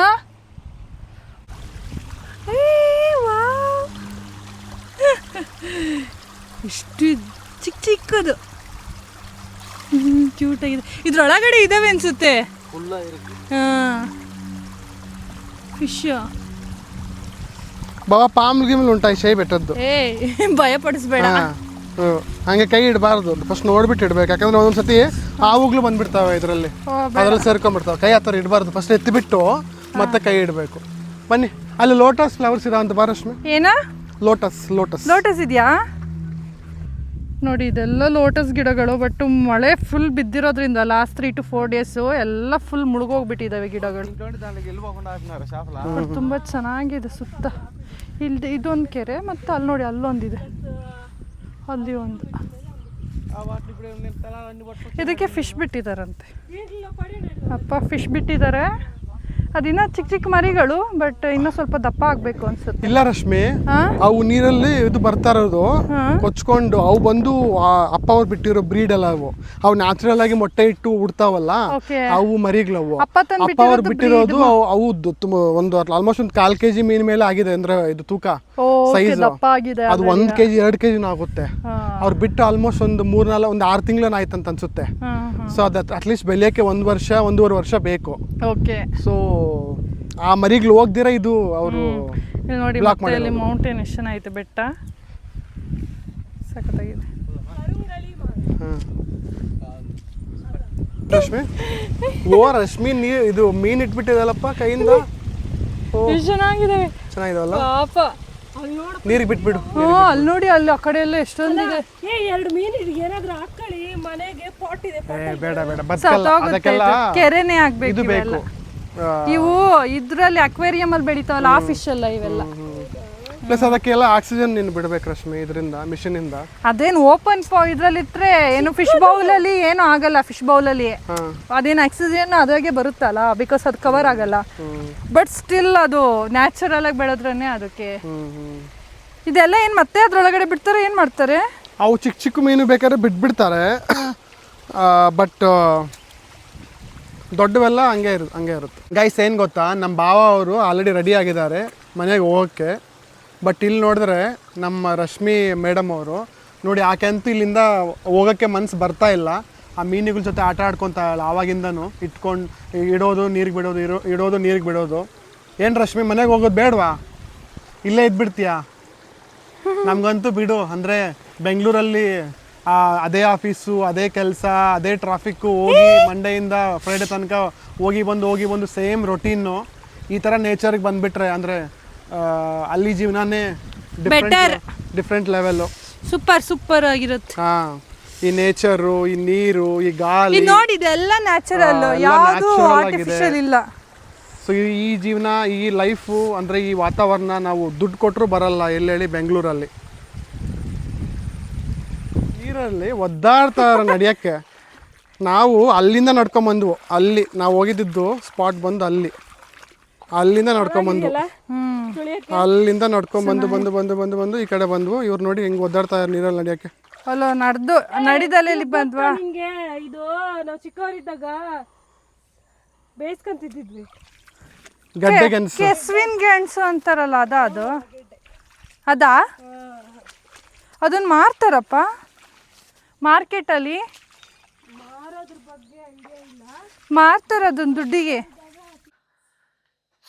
Speaker 1: ಎಷ್ಟು ಚಿಕ್ಕ ಚಿಕ್ಕದು ಕ್ಯೂಟ್ ಆಗಿದೆ. ಇದ್ರೊಳಗಡೆ ಇದಾವೆ ಅನ್ಸುತ್ತೆ ಫಿಶ್.
Speaker 5: ಬಾಬಾ ಪಾಮ್ ಗಿಮ್ಲ್ ಉಂಟಾ ಶೈ ಬೆಟ್ಟದ್ದು?
Speaker 1: ಭಯ ಪಡಿಸ್ಬೇಡ,
Speaker 5: ಹಂಗೆ ಕೈ ಇಡಬಾರ್ದು, ಫಸ್ಟ್ ನೋಡ್ಬಿಟ್ಟು ಇಡ್ಬೇಕು. ಯಾಕಂದ್ರೆ ಒಂದೊಂದ್ಸತಿ ಹಾವುಗಳು ಬಂದ್ಬಿಡ್ತಾವೆ ಇದರಲ್ಲಿ, ಅದ್ರಲ್ಲಿ ಸೇರ್ಕೊಂಡ್ಬಿಡ್ತಾವೆ. ಕೈ ಆ ಥರ ಇಡಬಾರ್ದು, ಫಸ್ಟ್ ಎತ್ತಿಬಿಟ್ಟು ಮತ್ತೆ ಕೈ ಇಡಬೇಕು. ಬನ್ನಿ, ಅಲ್ಲಿ ಲೋಟಸ್ ಫ್ಲವರ್ಸ್ ಇದಾವ ಅಂತ ಬಾರಶ್ಮಿ.
Speaker 1: ಏನಾ
Speaker 5: ಲೋಟಸ್? ಲೋಟಸ್
Speaker 1: ಲೋಟಸ್ ಇದೆಯಾ ನೋಡಿ. ಇದೆಲ್ಲ ಲೋಟಸ್ ಗಿಡಗಳು. ಬಟ್ ಮಳೆ ಫುಲ್ ಬಿದ್ದಿರೋದ್ರಿಂದ ಲಾಸ್ಟ್ 3 to 4 days ಎಲ್ಲ ಫುಲ್ ಮುಳುಗೋಗ್ಬಿಟ್ಟಿದ್ದಾವೆ ಗಿಡಗಳು. ತುಂಬ ಚೆನ್ನಾಗಿದೆ ಸುತ್ತ. ಇಲ್ಲಿ ಇದೊಂದು ಕೆರೆ, ಮತ್ತು ಅಲ್ಲಿ ನೋಡಿ ಅಲ್ಲೊಂದಿದೆ, ಅಲ್ಲಿ ಒಂದು. ಇದಕ್ಕೆ ಫಿಶ್ ಬಿಟ್ಟಿದ್ದಾರಂತೆ ಅಪ್ಪ, ಫಿಶ್ ಬಿಟ್ಟಿದ್ದಾರೆ. ಅದಿನ್ನ ಚಿಕ್ಕ ಚಿಕ್ಕ ಮರಿಗಳು, ಬಟ್ ಇನ್ನೂ ಸ್ವಲ್ಪ ದಪ್ಪ ಆಗ್ಬೇಕು ಅನ್ಸುತ್ತೆ.
Speaker 5: ಇಲ್ಲ ರಶ್ಮಿ, ಅವು ನೀರಲ್ಲಿ ಇದು ಬರ್ತಾ ಇರೋದು ಕೊಚ್ಕೊಂಡು, ಅವು ಬಂದು ಅಪ್ಪ ಅವ್ರು ಬಿಟ್ಟಿರೋ ಬ್ರೀಡ್ ಅಲ್ಲ ಅವು. ಅವು ನ್ಯಾಚುರಲ್ ಆಗಿ ಮೊಟ್ಟೆ ಇಟ್ಟು ಉಡ್ತಾವಲ್ಲ, ಅವು ಮರಿಗಳವು. ಅಪ್ಪ ಅವ್ರು ಬಿಟ್ಟಿರೋದು ಅವು ಒಂದು ಆಲ್ಮೋಸ್ಟ್ ಒಂದು 1/4 kg ಮೀನ್ ಮೇಲೆ ಆಗಿದೆ. ಅಂದ್ರೆ ಇದು ತೂಕ ಸೈಜ್ ಅದು 1 kg 2 kg ಆಗುತ್ತೆ. ಅವ್ರು ಬಿಟ್ಟು ಆಲ್ಮೋಸ್ಟ್ ಒಂದು 6 ತಿಂಗಳು ಆಯ್ತಂತ ಅನ್ಸುತ್ತೆ. ಸೊ ಅದು ಅಟ್ಲೀಸ್ಟ್ ಬೆಳೆಯಕ್ಕೆ 1-1.5 ವರ್ಷ ಬೇಕು. ಸೊ ಆ ಮರಿಗಳು ಹೋಗ್ದಿರ ಇದು ಅವರು
Speaker 1: ನೋಡಿ. ಮತ್ತೆ ಅಲ್ಲಿ ಮೌಂಟೇನ್ ಎಷ್ಟು ಚೆನ್ನಾಗಿದೆ, ಬೆಟ್ಟ ಸಖತ್ತಾಗಿದೆ.
Speaker 5: ರಶ್ಮಿ ರಶ್ಮಿ ಇದು ಮೀನ್ ಇಟ್ಬಿಟ್ಟಿದಲ್ಲಪ್ಪ ಕೈಯಿಂದ.
Speaker 1: ಚೆನ್ನಾಗಿದೆ,
Speaker 5: ಚೆನ್ನಾಗಿದಾವಲ್ಲ.
Speaker 1: ಪಾಪ
Speaker 5: ನೀರಿಗೆ ಬಿಟ್ಬಿಡು.
Speaker 1: ಅಲ್ಲಿ ನೋಡಿ, ಅಲ್ಲಿ ಆ ಕಡೆ ಎಲ್ಲ ಎಷ್ಟೊಂದಿದೆ.
Speaker 3: 2 ಮೀನು ಏನಾದ್ರೂ ಹಾಕೊಳ್ಳಿ ಮನೆಗೆ. ಪಾಟ್ ಇದೆ,
Speaker 5: ಬೇಡ ಬೇಡ, ಬದುಕಲ್ಲ. ಅದಕ್ಕೆಲ್ಲ
Speaker 1: ಕೆರೆನೇ ಆಗ್ಬೇಕು.
Speaker 5: ಇದು ಬೇಕು.
Speaker 1: ಇವು ಇದ್ರಲ್ಲಿ ಅಕ್ವೇರಿಯಂ ಅಲ್ಲಿ ಬೆಳಿತಾವಲ್ಲ, ಆ ಫಿಶ್ ಅಲ್ಲ ಇವೆಲ್ಲ.
Speaker 5: ಪ್ಲಸ್ ಅದಕ್ಕೆಲ್ಲ ಆಕ್ಸಿಜನ್ ನೀನು ಬಿಡ್ಬೇಕು ರಶ್ಮಿ, ಇದರಿಂದ ಮಿಷನ್ ಇಂದ.
Speaker 1: ಅದೇನು ಓಪನ್ ಇದ್ರಲ್ಲಿ ಇಟ್ರೆ ಏನು ಫಿಶ್ ಬೌಲ್ ಅಲ್ಲಿ ಏನು ಆಗಲ್ಲ. ಫಿಶ್ ಬೌಲ್ ಅಲ್ಲಿ ಅದೇನು ಆಕ್ಸಿಜನ್ ಅದಾಗೆ ಬರುತ್ತಲ್ಲ, ಬಿಕಾಸ್ ಅದು ಕವರ್ ಆಗಲ್ಲ. ಬಟ್ ಸ್ಟಿಲ್ ಅದು ನ್ಯಾಚುರಲ್ ಆಗಿ ಬೆಳೆದ್ರೇನೆ ಅದಕ್ಕೆ. ಇದೆಲ್ಲ ಏನ್ ಮತ್ತೆ ಅದ್ರೊಳಗಡೆ ಬಿಡ್ತಾರೆ, ಏನ್ ಮಾಡ್ತಾರೆ?
Speaker 5: ಅವು ಚಿಕ್ಕ ಚಿಕ್ಕ ಮೀನು ಬೇಕಾದ್ರೆ ಬಿಟ್ಬಿಡ್ತಾರೆ. ಬಟ್ ದೊಡ್ಡವೆಲ್ಲ ಹಂಗೆ ಇರುತ್ತೆ. ಗೈಸ್ ಏನು ಗೊತ್ತಾ, ನಮ್ಮ ಭಾವ ಅವರು ಆಲ್ರೆಡಿ ರೆಡಿ ಆಗಿದ್ದಾರೆ ಮನೆಗೆ ಹೋಗೋಕ್ಕೆ. ಬಟ್ ಇಲ್ಲಿ ನೋಡಿದ್ರೆ ನಮ್ಮ ರಶ್ಮಿ ಮೇಡಮ್ ಅವರು ನೋಡಿ, ಆಕೆಂತೂ ಇಲ್ಲಿಂದ ಹೋಗೋಕ್ಕೆ ಮನಸ್ಸು ಬರ್ತಾ ಇಲ್ಲ. ಆ ಮೀನುಗಳ ಜೊತೆ ಆಟ ಆಡ್ಕೊತಾ ಇಲ್ಲ ಆವಾಗಿಂದನೂ. ಇಡೋದು ನೀರಿಗೆ ಬಿಡೋದು, ಇಡೋದು ನೀರಿಗೆ ಬಿಡೋದು. ಏನು ರಶ್ಮಿ, ಮನೆಗೆ ಹೋಗೋದು ಬೇಡವಾ? ಇಲ್ಲೇ ಇದ್ಬಿಡ್ತೀಯಾ? ನಮಗಂತೂ ಬಿಡು. ಅಂದರೆ ಬೆಂಗಳೂರಲ್ಲಿ ಅದೇ ಆಫೀಸು, ಅದೇ ಕೆಲಸ, ಅದೇ ಟ್ರಾಫಿಕ್ಕು, ಹೋಗಿ ಮಂಡೆಯಿಂದ ಫ್ರೈಡೆ ತನಕ ಹೋಗಿ ಬಂದು ಸೇಮ್ ರೊಟೀನು. ಈ ಥರ ನೇಚರ್ಗೆ ಬಂದುಬಿಟ್ರೆ ಅಂದರೆ ಅಲ್ಲಿ ಜೀವನನೇ ಡಿಫ್ರೆಂಟ್ ಲೆವೆಲ್ಲು.
Speaker 1: ಸೂಪರ್ ಆಗಿರುತ್ತೆ.
Speaker 5: ಹಾಂ, ಈ ನೇಚರು, ಈ ನೀರು, ಈ ಗಾಳಿ
Speaker 1: ನೋಡಿ, ಇದೆಲ್ಲ ನ್ಯಾಚುರಲ್, ಯಾವುದು ಆರ್ಟಿಫಿಷಿಯಲ್ ಇಲ್ಲ.
Speaker 5: ಸೊ ಈ ಜೀವನ, ಈ ಲೈಫು, ಅಂದರೆ ಈ ವಾತಾವರಣ ನಾವು ದುಡ್ಡು ಕೊಟ್ಟರು ಬರಲ್ಲ. ಎಲ್ಲಿ ಹೇಳಿ, ಬೆಂಗಳೂರಲ್ಲಿ ನೀರಲ್ಲಿ ಒದ್ದಾಡ್ತಾರೆ ನಡೆಯೋಕ್ಕೆ. ನಾವು ಅಲ್ಲಿಂದ ನಡ್ಕೊಂಬಂದ್ವು. ಅಲ್ಲಿ ನಾವು ಹೋಗಿದ್ದು ಸ್ಪಾಟ್ ಬಂದು ಅಲ್ಲಿಂದ ನಡ್ಕೊಂಬಂದು, ಅಲ್ಲಿಂದ ನಡ್ಕೊಂಬಂದು ಈ ಕಡೆ ಬಂದ್ವು. ಇವ್ರು ನೋಡಿ ಹೆಂಗೆ ಒದ್ದಾಡ್ತಾರೆ ನೀರಲ್ಲಿ ನಡೆಯೋಕ್ಕೆ.
Speaker 1: ಅಲ್ಲ ನಡಿದಲ್ಲಿ ಬಂದ್ವಾ?
Speaker 3: ಹಿಂಗೆ ಇದು ನಾವು ಚಿಕ್ಕವರಿದ್ದಾಗ ಬೇಯಿಸ್ಕೊಂತಿದ್ವಿ.
Speaker 5: ಗಡ್ಡೆ ಗೆಣಸು,
Speaker 1: ಕೆಸ್ವಿನ್ ಗೆಣಸು ಅಂತಾರಲ್ಲ, ಅದಾ? ಅದನ್ನ ಮಾರ್ತಾರಪ್ಪ ಮಾರ್ಕೆಟಲ್ಲಿ. ಮಾರ್ತಾರೆ ಅದನ್ನ ದುಡ್ಡಿಗೆ.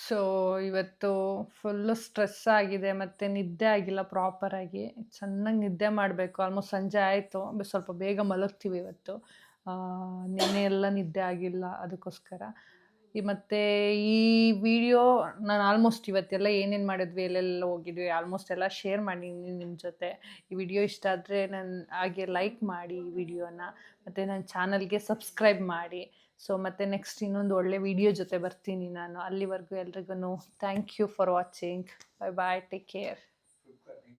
Speaker 1: ಸೊ ಇವತ್ತು ಫುಲ್ಲು ಸ್ಟ್ರೆಸ್ ಆಗಿದೆ ಮತ್ತು ನಿದ್ದೆ ಆಗಿಲ್ಲ ಪ್ರಾಪರಾಗಿ. ಚೆನ್ನಾಗಿ ನಿದ್ದೆ ಮಾಡಬೇಕು. ಆಲ್ಮೋಸ್ಟ್ ಸಂಜೆ ಆಯಿತು. ಸ್ವಲ್ಪ ಬೇಗ ಮಲಗ್ತೀವಿ ಇವತ್ತು. ನಿನ್ನೆ ಎಲ್ಲ ನಿದ್ದೆ ಆಗಿಲ್ಲ, ಅದಕ್ಕೋಸ್ಕರ. ಮತ್ತು ಈ ವಿಡಿಯೋ ನಾನು ಆಲ್ಮೋಸ್ಟ್ ಇವತ್ತೆಲ್ಲ ಏನೇನು ಮಾಡಿದ್ವಿ, ಎಲ್ಲೆಲ್ಲ ಹೋಗಿದ್ವಿ, ಆಲ್ಮೋಸ್ಟ್ ಎಲ್ಲ ಶೇರ್ ಮಾಡಿದ್ದೀನಿ ನಿಮ್ಮ ಜೊತೆ. ಈ ವಿಡಿಯೋ ಇಷ್ಟ ಆದರೆ ಹಾಗೆ ಲೈಕ್ ಮಾಡಿ ಈ ವಿಡಿಯೋನ, ಮತ್ತು ನನ್ನ ಚಾನಲ್ಗೆ ಸಬ್ಸ್ಕ್ರೈಬ್ ಮಾಡಿ. ಸೊ ಮತ್ತು ನೆಕ್ಸ್ಟ್ ಇನ್ನೊಂದು ಒಳ್ಳೆ ವಿಡಿಯೋ ಜೊತೆ ಬರ್ತೀನಿ ನಾನು. ಅಲ್ಲಿವರೆಗೂ ಎಲ್ರಿಗೂ thank you for watching. Bye bye, take care.